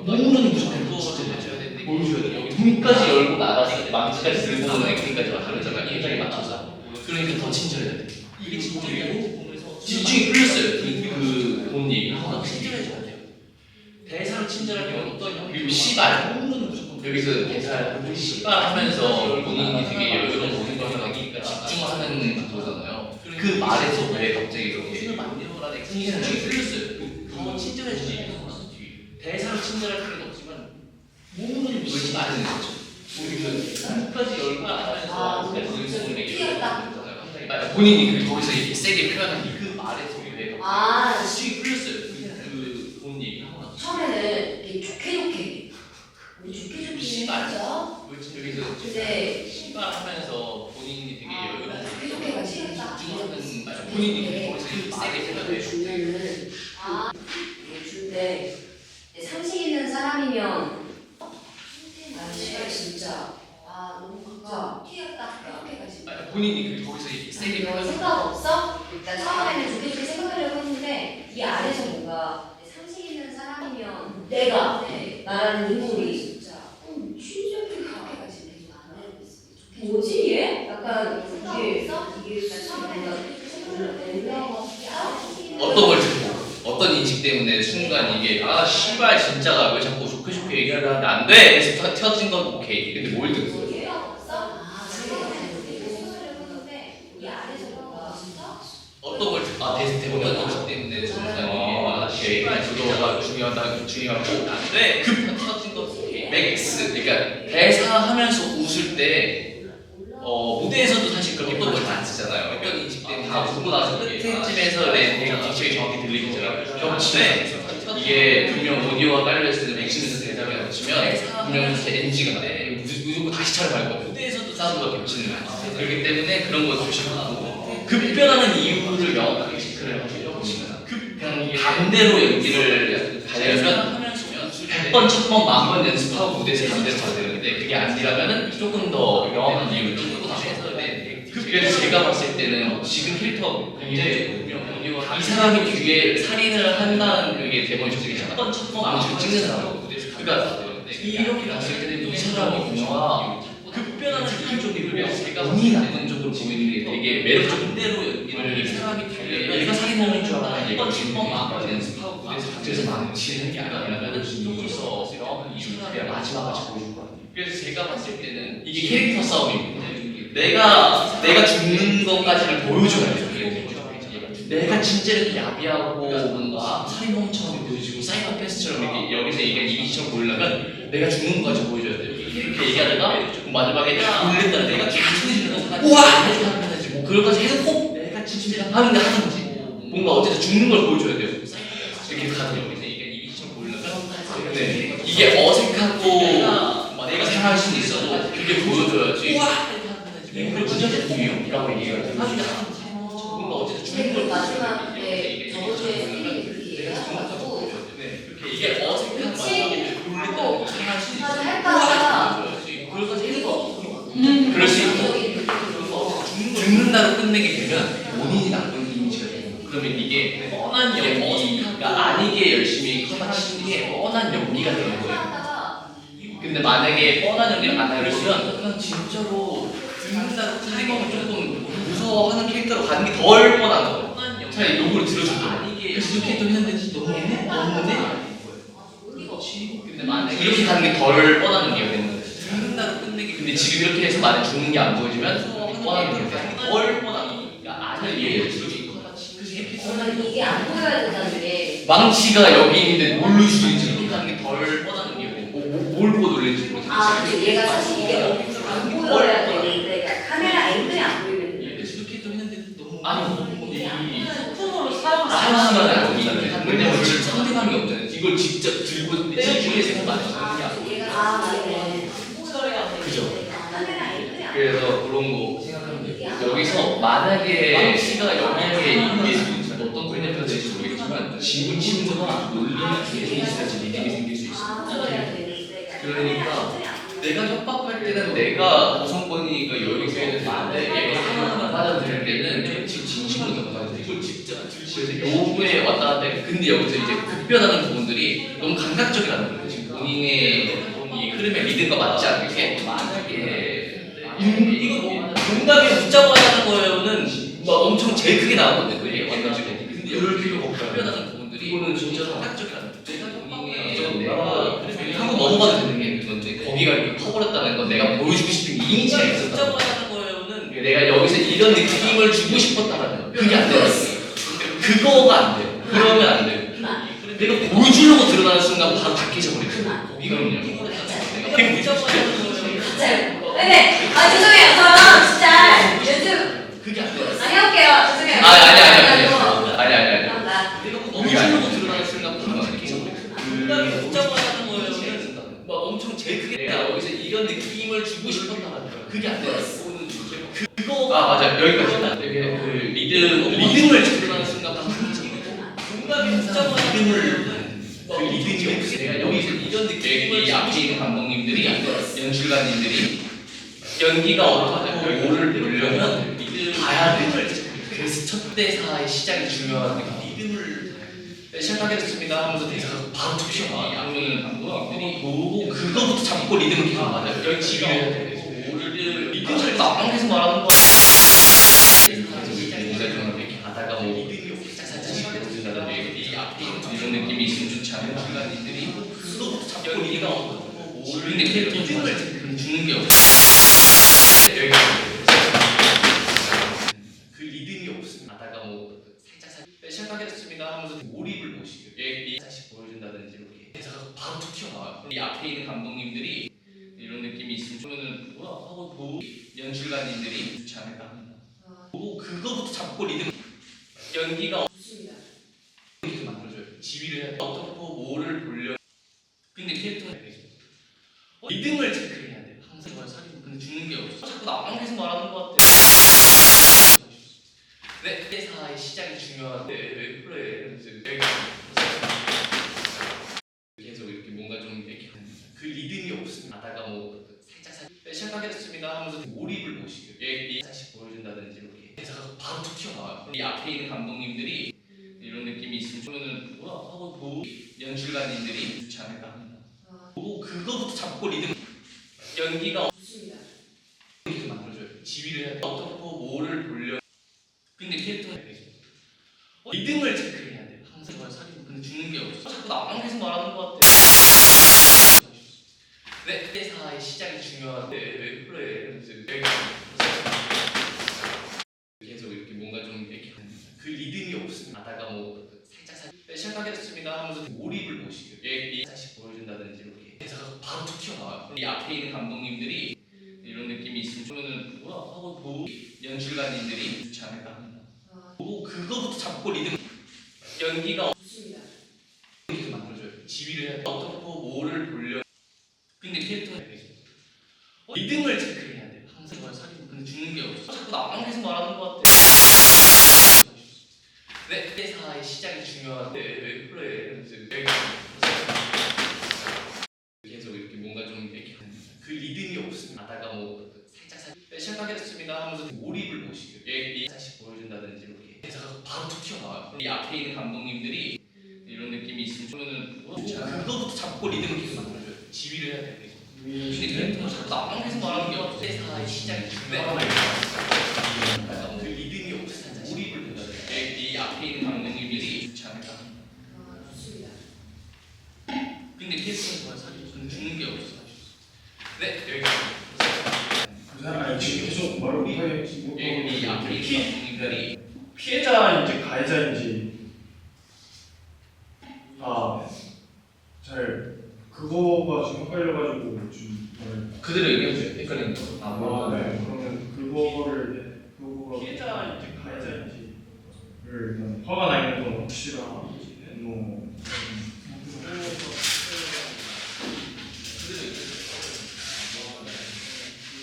모르는 무조건 친절해져야 되는데 보여줘야 돼. 여기 문까지 열고 나가서 망치까지 들고 오는 액팅까지 만들었잖아요. 굉장히 맞춰서 그러니까 더 친절해야 돼. 이게 친절이고 집중이 풀렸어요. 본 얘기 하다가 친절해져야 돼요. 대사로 친절할 경우 어떠냐? 그리고 씨발 여기서 대사 씨발 하면서 본인이 되게 여유로운 모든 걸 하니까 집중하는 거잖아요. 그 말에서 왜 갑자기 이렇게 친절이 풀렸어요. 더 친절해지지. 대사로 친절할 필요는 없지만 모든 물지 말는 거죠. 끝까지 열고 하면서 본인이 거기서 이렇게 세게 표현한 그 말에서 왜 집중이 풀렸어요. 본 얘기 하고 나서 처음에는 되게 좋게 우리 좋게 씨발. 했죠. 여기서 근데 씨발 하면서 본인이 되게 여유로운 좋게 가지. 집중하는 본인이 거기서 이렇게 세게 표현해 주면은 이게 준데 상식 있는 사람이면 씨발 진짜 너무 진짜 튀었다 이렇게까지. 본인이 거기서 이렇게 세게 이런 표현해 생각 없어? 일단 처음에는 좋게 생각하려고 했는데 이 아래서 뭔가 상식 있는 사람이면 내가 말하는 인물이 진짜 취직이 그렇게까지 되게 안 되고 있어. 뭐지 얘? 약간 이게 어떤 걸 듣고 어떤 인식 때문에 순간 이게 씨발 진짜가 왜 자꾸 좋게 얘기하는데 안 돼? 그래서 터진 건 오케이. 근데 뭘 듣고 어떤 걸 대본 어떤 인식 때문에 순간 이게 그거가 중요하고 안 돼. 급 터진 건 오케이. 맥스 그러니까 대사하면서 웃을 때 무대에서도 사실 그렇게 또 안 쓰잖아요. 어떤 인식 때문에 다 웃고 나서 끝에쯤에서 내가 딕션이 정확히 들리잖아요. 겹치네. 이게 분명 오디오가 깔려있을 때 맥심에서 대사가 겹치면 분명 NG가 돼. 무조건 다시 촬영할 거고 무대에서도 사운드가 겹치는 거야. 그렇기 때문에 그런 거 조심하고 급변하는 이유를 명확하게 체크를 하고 그냥 반대로 연기를 가려면 100번, 1000번, 10,000번 연습하고 무대에서 반대로 가야 되는데 그게 아니라면은 조금 더 명확한 이유를 좀 해서 그래서 제가 봤을 때는 지금 캐릭터 굉장히 이 사람이 뒤에 살인을 한다는 게 대본이 되게 100번, 1000번 찍는 사람 그러니까 이렇게 봤을 때는 이 사람이 뭔가 급변하는 이유 쪽이 운이 나쁜 쪽으로 보이는 게 되게 매력적인 대로 이 사람이 뒤에 내가 살인하는 줄 알았는데 얘가 10번 연습하고 무대에서 망치는 게 아니라면 조금 더 명확한 이유를 마지막까지 보여줄 것 같아요. 그래서 제가 봤을 때는 이게 캐릭터 싸움입니다. 내가 죽는 것까지를 보여줘야 돼요. 내가 진짜 이렇게 야비하고 뭔가 살인범처럼 보여지고 사이코패스처럼 이렇게 여기서 얘기한 이미지처럼 보이려면 내가 죽는 것까지 보여줘야 돼요. 이렇게 얘기하다가 마지막에 놀랬다는 내가 소리 지르면서 우와! 하면서 뭐 그럴까지 해서 꼭 내가 진짜 하는데 하든지 뭔가 어쨌든 죽는 걸 보여줘야 돼요. 이렇게 가도 여기서 얘기한 이미지처럼 보이려면 네. 이게 어색하고 내가 생각할 수는 있어도 그게 보여줘야지 우와! 이거 진짜 제품이에요? 라고 얘기해요. 뭔가 어쨌든 죽는 걸 마지막에 저번주에 스님이 그렇게 얘기하셔가지고 이게 어색한 마지막에 놀랬다고 생각할 수는 있어요. 할까봐 그럴까지 해서 그럴 수 있고 죽는다고 끝내게 되면 본인이 나쁜 이미지가 되는 거예요. 그러면 이게 뻔한 연기가 아니게 열심히 하시는 게 뻔한 연기가 되는 거예요. 근데 만약에 뻔한 연기를 안 하려면 그냥 진짜로 죽는다고 살인범을 조금 무서워하는 캐릭터로 가는 게 덜 뻔한 거예요. 차라리 욕으로 들어줬죠. 그래서 그 캐릭터 했는데 너무네? 너무네? 근데 만약에 이렇게 가는 게 덜 뻔한 연기가 되는 거예요. 죽는다고 끝내기 근데 지금 이렇게 해서 만약 죽는 게 안 보여지면 뻔한 연기가 덜 뻔한 연기가 아니에요. 이게 안 보여야 된다는 게 망치가 여기 있는데 뭘로 죽이는지 이렇게 가는 게 덜 뻔한 연기가 되는 거예요. 뭘 보고 놀리는지 모르겠어요. 근데 얘가 사실 이게 안 보여야 되는데 카메라 앵글이 안 보이면 아니 소품으로 사용하는 하나하나 안 보이잖아요. 왜냐면 지금 상대방이 없잖아요. 이걸 직접 들고 찍기에 생각 안 해요. 얘가 맞네. 그죠? 카메라 앵글이 안 그래서 그런 거 생각하면 돼요. 여기서 만약에 씨가 영향에 이게 어떤 그림표가 될지 모르겠지만 지분 친구가 놀리는 이미지까지 리딩이 생길 수 있어요. 그러니까 내가 협박할 때는 내가 우선권이니까 여기서 해도 되는데 얘가 하나하나 받아들일 때는 지금 진심으로 겪어야 돼. 이걸 직접 그래서 요구에 왔다 갔다 해. 근데 여기서 이제 급변하는 부분들이 너무 감각적이라는 거예요. 지금 본인의 이 흐름의 리듬과 맞지 않게 만약에 이거 뭐 농담에 웃자고 하자는 거예요. 막 엄청 제일 크게 나왔거든요. 그게 완전지고. 근데 그럴 필요가 없다. 표현하는 부분들이 이거는 진짜 상학적이 아니야. 내가 하고 넘어가도 되는 게 그건데 거기가 이렇게 커버렸다는 건 내가 보여주고 싶은 이미지가 있었다. 하는 거는 내가 여기서 이런 느낌을 주고 싶었다라는 거. 그게 안 돼요. 그거가 안 돼요. 그러면 안 돼요. 내가 보여주려고 드러나는 순간 바로 다 깨져버리거든요. 거기는요. 내가 보여주고 싶은 네네. 아 죄송해요. 저 진짜 요즘 그게 안 돼요. 안 해볼게요. 죄송해요. 아니. 감사합니다. 내가 보여주려고 드러나는 순간 바로 다 깨져버리거든요. 붙잡아하는 거는 막 엄청 제일 크게 내가 여기서 이런 느낌을 주고 싶었다라는 거야. 그게 안 돼요. 그거가 맞아. 여기까지. 되게 그 리듬을 드러나는 순간 바로 다 공감이 붙잡아하는 그 리듬이 없어. 내가 여기서 이런 느낌을 이 앞에 있는 감독님들이 연출가님들이 연기가 어떻고 뭐를 보려면 봐야 돼. 그래서 첫 대사의 시작이 중요한 리듬을 시작하게 됐습니다 하면서 대사가 바로 툭 튀어나와. 그러면 감독님들이 보고 그거부터 잡고 리듬을 계속 맞아요. 여기 지휘를 해야 돼. 리듬을 나랑 계속 말하는 거야. 이렇게 가다가 뭐 살짝 시작해 보신다든지 이 앞에 이런 느낌이 있으면 좋지 않은 순간들이 그거부터 잡고 리듬가 없고 근데 리듬을 주는 게 없어. 그 리듬이 없으면 가다가 뭐 살짝 시작하게 됐습니다 하면서 몰입을 보시고 다시 보여준다든지 이렇게 대사가 바로 툭 튀어나와요. 이 앞에 있는 감독님들이 이런 느낌이 있으면 그러면은 뭐야 하고 보고 연출가님들이 좋지 않을까 합니다. 보고 그거부터 잡고 리듬 연기가 계속 만들어줘요. 지휘를 해야 돼. 어떻고 뭐를 보려 근데 캐릭터는 리듬을 체크해야 돼. 항상 이걸 사귀고 근데 주는 게 없어. 자꾸 나랑 계속 말하는 것 같아. 네, 대사의 시작이 중요한데 왜 그래? 계속 이렇게 뭔가 좀 이렇게 그 리듬이 없으면 가다가 뭐 살짝 시작하게 됐습니다 하면서 몰입을 보시고 다시 보여준다든지 이렇게 대사가 바로 툭 튀어나와요. 이 앞에 있는 감독님들이 이런 느낌이 있으면 그러면은 뭐야 하고 보고 연출가님들이 좋지 않을까 합니다. 보고 그거부터 잡고 리듬 연기가 계속 만들어줘요. 지휘를 해야 돼. 어떻고 뭐를 보려 근데 캐릭터는 리듬을 체크해야 돼. 항상 이걸 사귀고 근데 주는 게 없어. 자꾸 나랑 계속 말하는 것 같아. 네, 대사의 시작이 중요한데 왜 그래? 계속 이렇게 뭔가 좀 이렇게 그 리듬이 없으면 가다가 뭐 살짝 시작하게 됐습니다 하면서 몰입을 보시고 다시 보여준다든지 이렇게 대사가 바로 툭 튀어나와요. 이 앞에 있는 감독님들이 이런 느낌이 있으면 그러면은 뭐야 하고 보고 연출가님들이 좋지 않을까 합니다. 보고 그거부터 잡고 리듬 연기가 계속 만들어줘요. 지휘를 해야 돼. 어떻고 뭐를 보려 근데 캐릭터는 리듬을 체크해야 돼. 항상 이걸 사귀고 근데 주는 게 없어. 자꾸 나랑 계속 말하는 것 같아. 네, 대사의 시작이 중요한데 왜 그래? 계속 이렇게 뭔가 좀 이렇게 그 리듬이 없으면 가다가 뭐 살짝 시작하게 됐습니다 하면서 몰입을 보시고 다시 보여준다든지 이렇게 대사가 바로 툭 튀어나와요. 이 앞에 있는 감독님들이 이런 느낌이 있으면 그러면은 그거부터 잡고 리듬을 계속 만들어줘요. 지휘를 해야 돼. 근데 캐릭터는 자꾸 나랑 계속 말하는 게 없어. 대사의 시작이 중요해요. 그 리듬이 없으면 몰입을 보여줘요. 이 앞에 있는 감독님들이 좋지 않을까 합니다. 근데 캐릭터는 사귀고 근데 주는 게 없어. 네, 여기까지. 그 사람이 지금 계속 말을 못해. 이 앞에 있는 감독님들이 피해자인지 가해자인지 잘 그거가 좀 헷갈려가지고 좀 그대로 얘기해주세요. 헷갈리는 거. 네. 그러면 그거가 피해자인지 가해자인지를 일단 화가 나 있는 건 확실한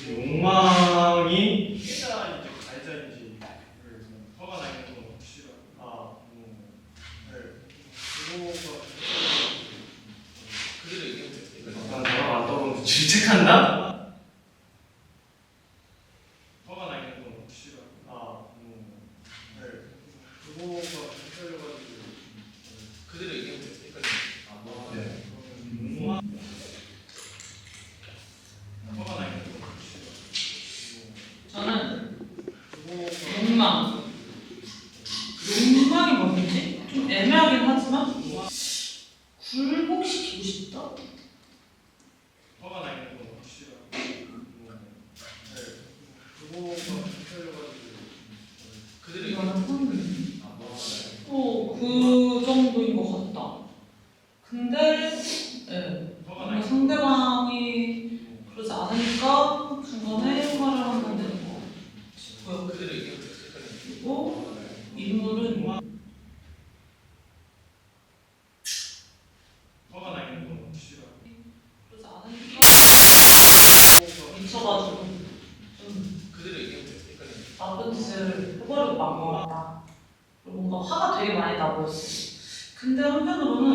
욕망이 피해자인지 가해자인지 화가 나 있는 건 확실한 그대로 얘기해주세요. 약간 단어가 안 떠오르는데 질책한다? 화가 나 있는 건 확실한 그거가 헷갈려가지고 그대로 얘기해주세요. 네. 욕망 화가 나 있는 건 확실한 저는 그거가 욕망, 이해하긴 하지만 굴복시키고 싶다? 화가 나 있는 건 확실하고 그거가 헷갈려가지고 그대로 이거는 얘기하면 그 정도인 것 같다. 근데 뭔가 상대방이 그러지 않으니까 중간에 화를 한번 내는 거 싶고요. 그대로 얘기하면 그리고 인물은 화가 나 있는 건 확실하고 그러지 않으니까 미쳐가지고 좀 그대로 얘기하면 나쁜 짓을 해버리고 만 것 같다. 그리고 뭔가 화가 되게 많이 나고 있어. 근데 한편으로는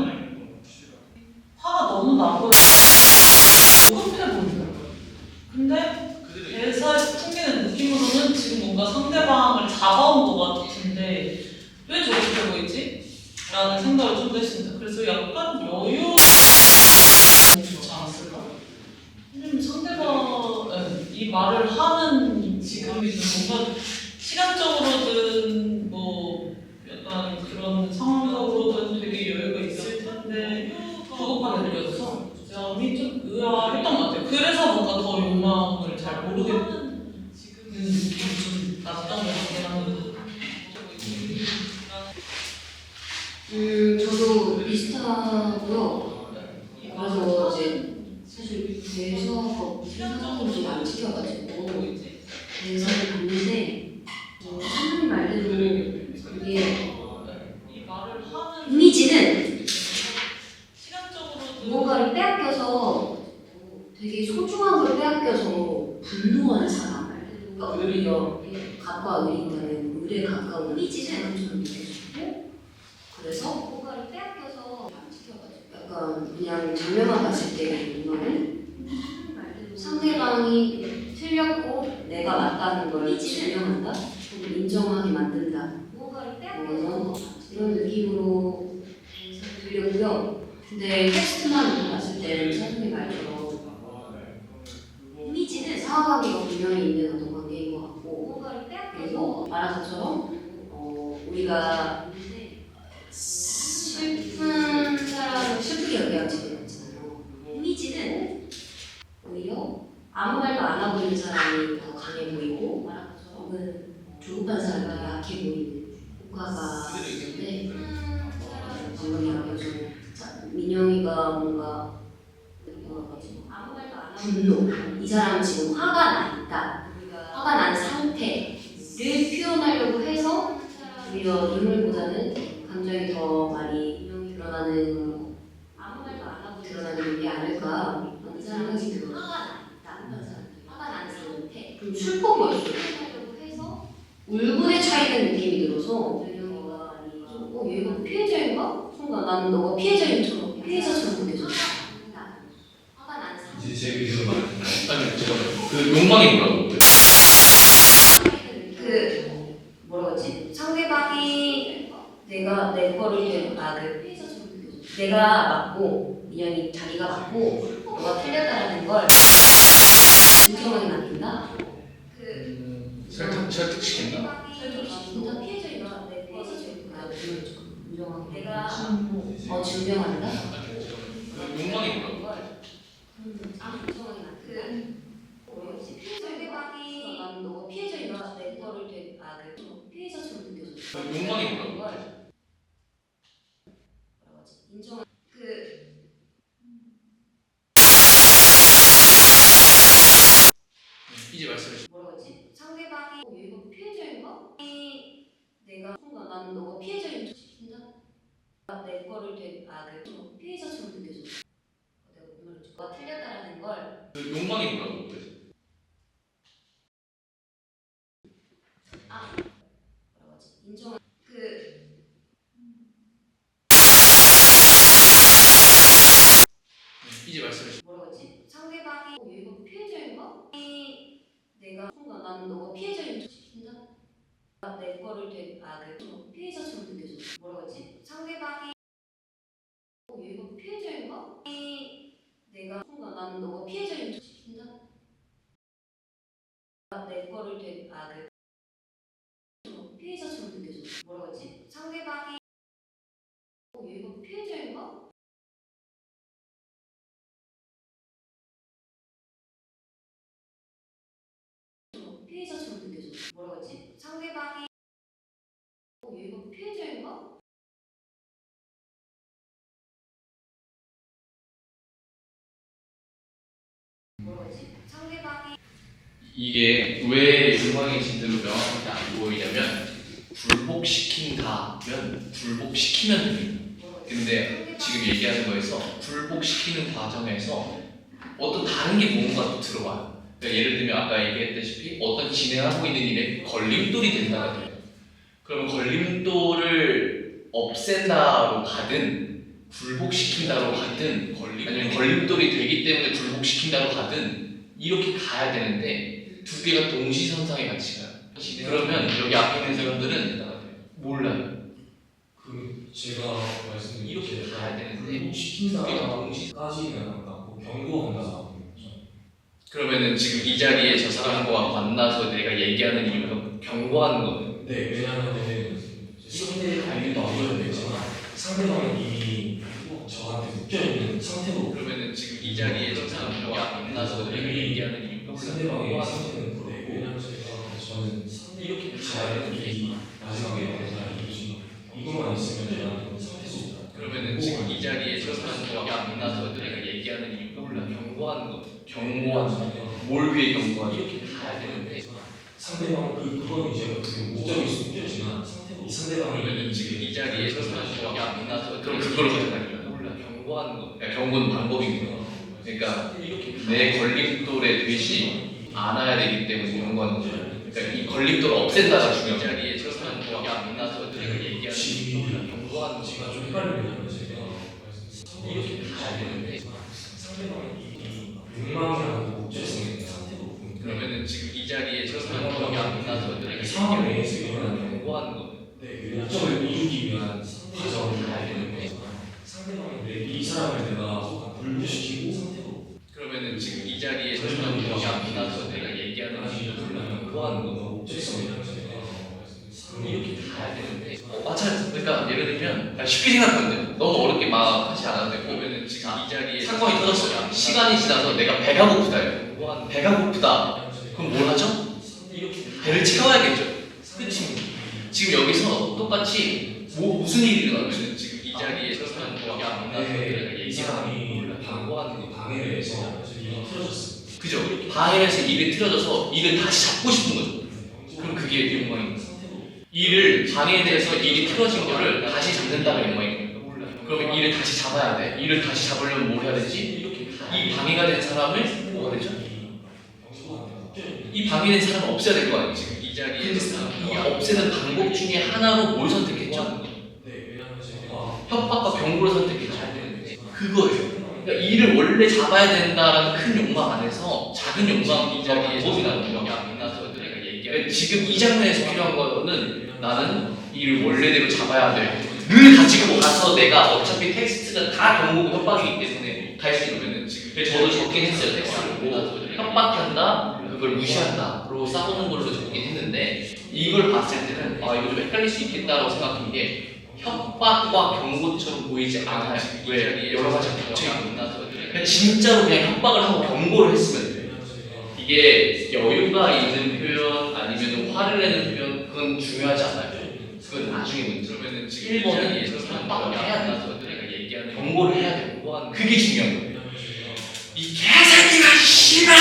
화가 너무 나고 급해 보이는 거야. 근데 그대로 대사에서 풍기는 느낌으로는 지금 뭔가 상대방을 잡아온 것 같은데 왜 저렇게 보이지? 라는 생각을 좀 했습니다. 그래서 약간 여유 좋지 않았을까? 왜냐면 상대방 이 말을 하는 지금이 뭔가 시간적으로든 뭐 약간 그런 상황적으로든 되게 여유가 있을 텐데 조급하게 느껴져서 그 점이 좀 의아했던 것 같아요. 그래서 뭔가 더 욕망을 잘 모르겠는 느낌이 좀 났던 것 같긴 합니다. 저도 비슷하고요. 그래서 이제 사실 대사가 생각을 좀 안 지켜가지고 대사를 봤는데 선생님 말대로 이게 이 말을 하는 이미지는 시간적으로든 무언가를 빼앗겨서 되게 소중한 걸 빼앗겨서 분노하는 사람. 그러니까 오히려 갑과 을이 있다는 을에 가까운 이미지는 느껴지고 그래서 뭔가를 빼앗겨서 안 지켜가지고 약간 그냥 장면만 봤을 때 이거는 상대방이 틀렸고 내가 맞다는 걸 증명한다 혹은 인정하게 만든다 뭔가를 빼앗겨서 이런 느낌으로 들렸고요. 근데 텍스트만 봤을 때는 선생님 말처럼 이미지는 상하관계가 분명히 있는 어떤 관계인 것 같고 그래서 말한 것처럼 우리가 슬픈 사람을 슬프게 여겨지는 거잖아요. 이미지는 오히려 아무 말도 안 하고 있는 사람이 더 강해 보이고 말한 것처럼 혹은 조급한 사람이 더 약해 보이는 효과가 있는데 방금 얘기한 민영이가 뭔가 아무 말도 안 하고 분노 이 사람은 지금 화가 나 있다 화가 난 상태를 표현하려고 해서 오히려 인물보다는 감정이 더 많이 드러나는 드러나는 게 아닐까 이 사람은 지금 화가 나 있다 화가 난 상태 좀 슬퍼 보였어요. 울분에 차이는 느낌이 들어서 얘가 피해자인가? 순간 나는 너가 피해자처럼 느껴졌어. 화가 나는 이제 제 위로 말했나요? 아니 잠깐만 그 욕망이 뭐라고? 그 뭐라고 하지? 상대방이 내가 내 거를 내가 맞고 민영이 자기가 맞고 너가 틀렸다라는 걸 인정하게 만든다. 설득시킨다? 진짜 피해자인가? 내 거를 인정하게 내가 증명한다. 욕망이 뭐라고? 인정하게 만든다. 상대방이 나는 너가 피해자인가? 내 거를 피해자처럼 느껴졌어. 욕망이 뭐라고? 인정 이제 말씀해 주세요. 뭐라고 하지? 상대방이 얘가 피해자인가? 내가 순간 나는 너가 피해자인 진짜 내 거를 피해자처럼 느껴졌어. 내가 오늘 너가 틀렸다라는 걸 욕망이 뭐라고? 뭐라고 하지? 인정 이제 말씀해 주세요. 뭐라고 하지? 상대방이 얘가 피해자인가? 내가 순간 나는 너가 피해자인 진짜 내 거를 피해자처럼 느껴졌어. 뭐라고 하지? 상대방이 얘가 피해자인가? 내가 순간 나는 너가 피해자인 진짜 내 거를 피해자처럼 느껴졌어. 뭐라고 하지? 상대방이 이게 왜 욕망의 진들로 명확하게 안 보이냐면 굴복시킨다면 굴복시키면 됩니다. 근데 지금 얘기하는 거에서 굴복시키는 과정에서 어떤 다른 게 뭔가 또 들어와요. 그러니까 예를 들면 아까 얘기했다시피 어떤 진행하고 있는 일에 걸림돌이 된다가 돼요. 그러면 걸림돌을 없앤다로 가든 굴복시킨다로 가든 아니면 걸림돌이 되기 때문에 굴복시킨다로 가든 이렇게 가야 되는데 두 개가 동시선상에 같이 가요. 그러면 여기 앞에 있는 사람들은 몰라요. 그 제가 말씀드린 이렇게 가야 되는데 두 개가 동시. 시킨다까지는 아까 경고한다. 그러면은 지금 이 자리에 저 사람과 만나서 내가 얘기하는 이유가 경고하는 거예요. 네, 왜냐하면 상대의 관계도 아무래도 되지만 상대방은 이미 저한테 묶여있는 상태로 그러면은 지금 이 자리에 저 사람과 만나서 내가 얘기하는 이유가 상대방의 상태는 그렇고 왜냐하면 저는 이렇게 가야 되는 이 마지막에 이것만 있으면 저는 상태도 그러면은 지금 이 자리에 저 사람과 만나서 내가 얘기하는 이유가 경고하는 거. 경고하는 거. 뭘 위해 경고하는 거. 이렇게 가야 되는데 상대방 그건 이제 목적일 수 있겠지만 이 상대방이 그러면은 지금 이 자리에 저 사람과 만나서 그럼 그걸 가져가는 거야. 경고하는 거. 그러니까 경고는 방법인 거야. 그러니까 내 걸림돌에 되지 않아야 되기 때문에 경고하는 거야. 그러니까 이 걸림돌을 없앤다가 중요한 거야. 이 자리에 저 사람과 만나서 내가 얘기하는 경고하는 거. 제가 좀 헷갈리면 제가 이렇게 가야 되는데 상대방이 욕망이라는 목적성에 있는 상태로 그러면은 지금 이 자리에 저 사람과 만나서 내가 상황을 얘기하는 내에서 일어나는 경고하는 거. 목적을 이루기 위한 과정을 과정을 가야 되는데 상대방이 이 사람을 내가 분류시키고 상태로 그러면은 지금 이 자리에 저 사람과 만나서 내가 얘기하는 경고하는 거. 목적성에 있는 이렇게 가야 되는데 맞아요. 그러니까 예를 들면 쉽게 생각하면 돼요. 너무 어렵게 막 하지 않아도 되고 그러면은 지금 이 자리에 사건이 터졌어요. 시간이 지나서 내가 배가 고프다요. 배가 고프다. 그럼 뭘 하죠? 배를 채워야겠죠. 그치? 지금 여기서 똑같이 무슨 일이 일어나면 지금 이 자리에 저 사람과 만나서 내가 이 얘기하는 사람이 경고하는 거. 방해를 해서 일이 틀어졌어요. 그죠? 방해해서 일이 틀어져서 일을 다시 잡고 싶은 거죠. 그럼 그게 욕망입니다. 일을 방해돼서 일이 틀어진 거를 다시 잡는다가 욕망입니다. 그러면 일을 다시 잡아야 돼. 일을 다시 잡으려면 뭘 해야 되지? 이 방해가 된 사람을 뭐가 되죠? 이 방해된 사람을 없애야 될 거 아니에요. 지금 이 자리에 이 없애는 방법 중에 하나로 뭘 선택했죠? 협박과 경고를 선택했죠. 그거예요. 그러니까 일을 원래 잡아야 된다라는 큰 욕망 안에서 작은 욕망 이 자리에 법이 나는 거야. 그러니까 지금 이 장면에서 필요한 거는 나는 일을 원래대로 잡아야 돼. 늘 가지고 가서 내가 어차피 텍스트가 다 경고고 협박이기 때문에 갈 수 있는 지금 저도 적긴 했어요. 텍스트를 보고 협박한다, 그걸 무시한다로 싸우는 걸로 적긴 했는데 이걸 봤을 때는 아 이거 좀 헷갈릴 수 있겠다라고 생각한 게 협박과 경고처럼 보이지 않아요. 왜? 여러 가지 겹쳐있고 그냥 진짜로 그냥 협박을 하고 경고를 했으면 돼요. 이게 여유가 있는 표현 아니면 화를 내는 표현 그건 중요하지 않아요. 그건 나중에 문제. 그러면은 지금 1번은 협박을 해야 된다서 내가 얘기하는 경고를 해야 되고 그게 중요한 거예요. 이 개새끼가 씨발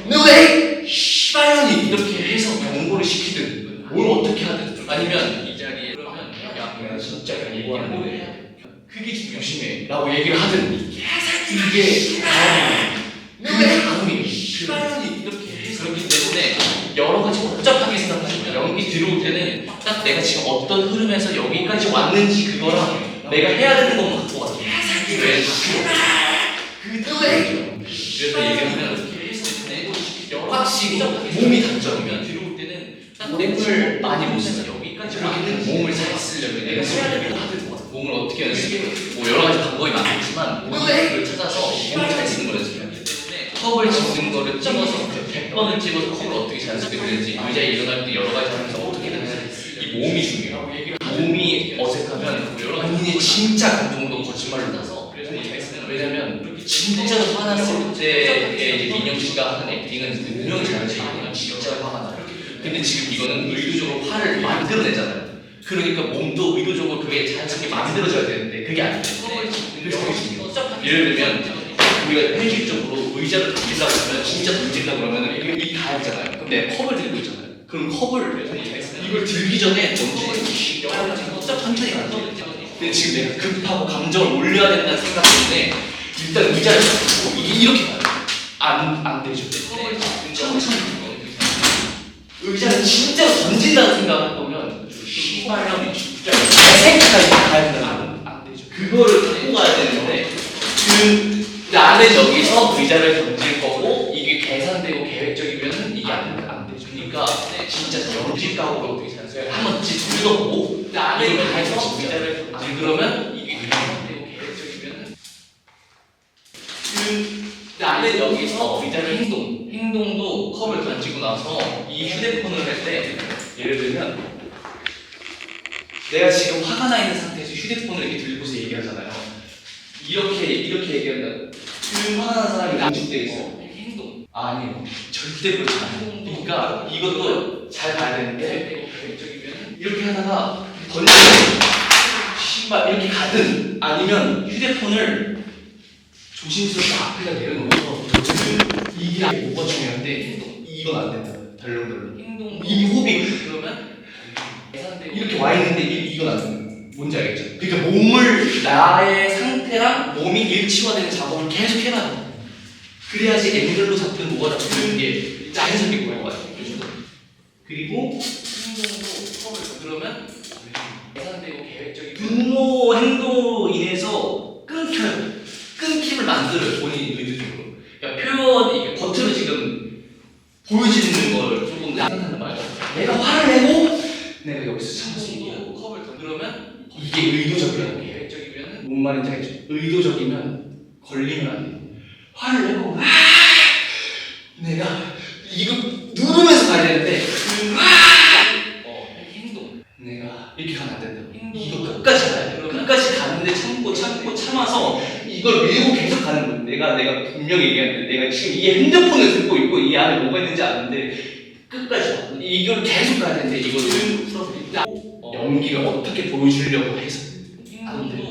너왜 씨발년이 이렇게 해서 경고를 시키든 뭘 어떻게 하든 아니면 이 자리에 그러면 야 내가 진짜 얘기하는 거 해야 돼. 그게 중요해 라고 얘기를 하든 이 개새끼 이게 다음이에요. 씨발년이 이렇게 해서 그렇기 때문에 여러 가지 복잡하게 생각하시면 연기 들어올 때는 딱 내가 지금 어떤 흐름에서 여기까지 왔는지 그거랑 내가 해야 되는 것만 갖고 와서 왜 그래서 얘기하면 확실히 몸이 단점이면 들어올 때는 딱 랩을 많이 못 쓰죠. 여기까지 그렇게는 몸을 잘 쓰려면 내가 써야 되는 거 하든 몸을 어떻게 하는지 뭐 여러 가지 방법이 많겠지만 몸을 찾아서 몸을 잘 쓰는 거를 중요하기 때문에 컵을 집는 거를 찍어서 100번을 찍어서 컵을 어떻게 잘 쓰게 되는지 의자에 일어날 때 여러 가지 하면서 어떻게 되는지 이 몸이 중요해요. 몸이 어색하면 여러 가지 본인이 진짜 감정도 거짓말을 따서 왜냐면 진짜로 화났을 때의 민영 씨가 하는 액팅은 분명히 잘하지 않으면 진짜 화가 나요. 근데 지금 이거는 의도적으로 화를 만들어내잖아요. 그러니까 몸도 의도적으로 그게 자연스럽게 만들어져야 되는데 그게 안 돼요. 그래서 예를 들면 우리가 현실적으로 의자를 던지려고 하면 진짜 던지려고 그러면 이게 다 했잖아요. 그럼 내가 컵을 들고 있잖아요. 그럼 컵을 이걸 들기 전에 던지고 천천히 가는 거예요. 근데 지금 내가 급하고 감정을 올려야 된다는 생각 때문에 일단 의자를 잡고 이게 이렇게 가요. 안 되죠. 천천히 의자를 진짜로 던진다는 생각을 해보면 신발형이 진짜 새까지 가야 된다는 안 되죠. 그거를 갖고 가야 되는데 나는 여기서 의자를 던질 거고 이게 계산되고 계획적이면 이게 안 되죠. 그러니까 진짜 정직각으로 한번 둘러보고 나는 가서 의자를 안 그러면 이게 계산되고 계획적이면 나는 여기서 의자를 행동도 컵을 던지고 나서 이 휴대폰을 할 때 예를 들면 내가 지금 화가 나 있는 상태에서 휴대폰을 이렇게 들고서 얘기하잖아요. 이렇게 얘기한다. 화가 난 사람이 남중되어 있어요. 행동. 아니요. 절대 그렇지 않아요. 그러니까 이것도 잘 봐야 되는데 이렇게 하다가 던지면 신발 이렇게 가든 아니면 휴대폰을 조심스럽게 앞에다 내려놓고 이게 뭐가 중요한데 이건 안 된다. 덜렁덜렁. 이 호흡이 그러면 이렇게 와 있는데 이건 안 된다. 뭔지 알겠죠? 그러니까 몸을 나의 상태랑 몸이 일치화되는 작업을 계속 해놔야 돼. 그래야지 앵글로 잡든 뭐가 잡든 이게 자연스럽게 보일 것 같아요. 그리고 행동도 컵을 그러면 계산되고 계획적인 분노 행동으로 인해서 끊김을 만들어요. 본인이 의도적으로. 그러니까 표현 이게 겉으로 지금 보여지는 걸 조금 생각한단 말이야. 내가 화를 내고 내가 여기서 참고 컵을 그러면 이게 의도적이라고 계획적이면 뭔 말인지 알죠? 의도적이면 걸리면 안 돼요. 화를 내고 내가 이거 누르면서 가야 되는데 행동 내가 이렇게 가면 안 된다. 이거 끝까지 가야 돼. 끝까지 가는데 참아서 이걸 밀고 계속 가는 거예요. 내가 분명히 얘기하는데 내가 지금 이 핸드폰을 들고 있고 이 안에 뭐가 있는지 아는데 끝까지 가. 이걸 계속 가야 되는데 이거를 연기를 어떻게 보여주려고 해서 안 돼.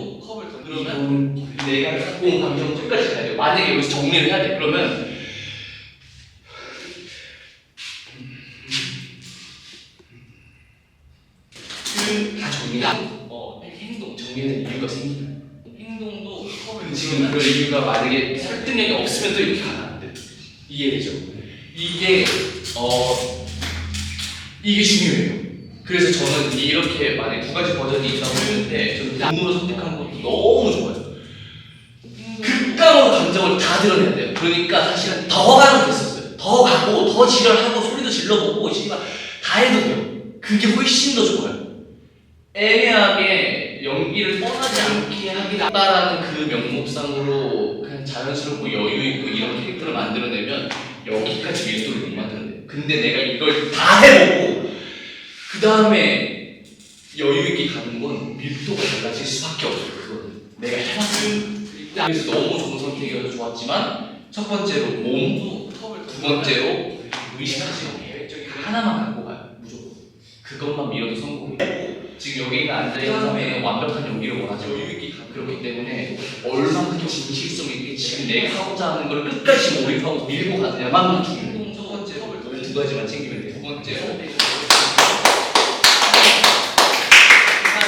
그러면 내가 갖고 온 감정 끝까지 가야 돼요. 만약에 여기서 정리를 해야 돼. 그러면 다 정리하고 행동 정리해야 되는 이유가 생긴다. 행동도 지금 그럴 이유가 만약에 설득력이 없으면 또 이렇게 가면 안 돼. 이해되죠? 이게 중요해요. 그래서 저는 이렇게 만약에 두 가지 버전이 있다고 했는데 저는 남으로 선택한 것도 너무 좋아요. 극강으로 감정을 다 드러내야 돼요. 그러니까 사실은 더 가도 됐었어요. 더 가고 더 지랄하고 소리도 질러보고 씨발 다 해도 돼요. 그게 훨씬 더 좋아요. 애매하게 연기를 뻔하지 않게 하기 낫다라는 그 명목상으로 그냥 자연스럽고 여유있고 이런 캐릭터를 만들어내면 여기까지 밀도를 못 만들어내요. 근데 내가 이걸 다 해보고 그 다음에 여유있게 가는 건 밀도가 달라질 수밖에 없어요. 그거는 내가 해봤어요. 그래서 너무 좋은 선택이어서 좋았지만 첫 번째로 몸, 두 번째로 의식하시고 계획적인 하나만 갖고 가요. 무조건 그것만 밀어도 성공해요. 지금 여기가 앉아있는 사람은 완벽한 연기를 원하죠. 그렇기 때문에 얼만큼 진실성 있게 지금 내가 하고자 하는 걸 끝까지 몰입하고 밀고 가느냐만 중요해요. 첫 번째로 두 가지만 챙기면 돼요. 두 번째로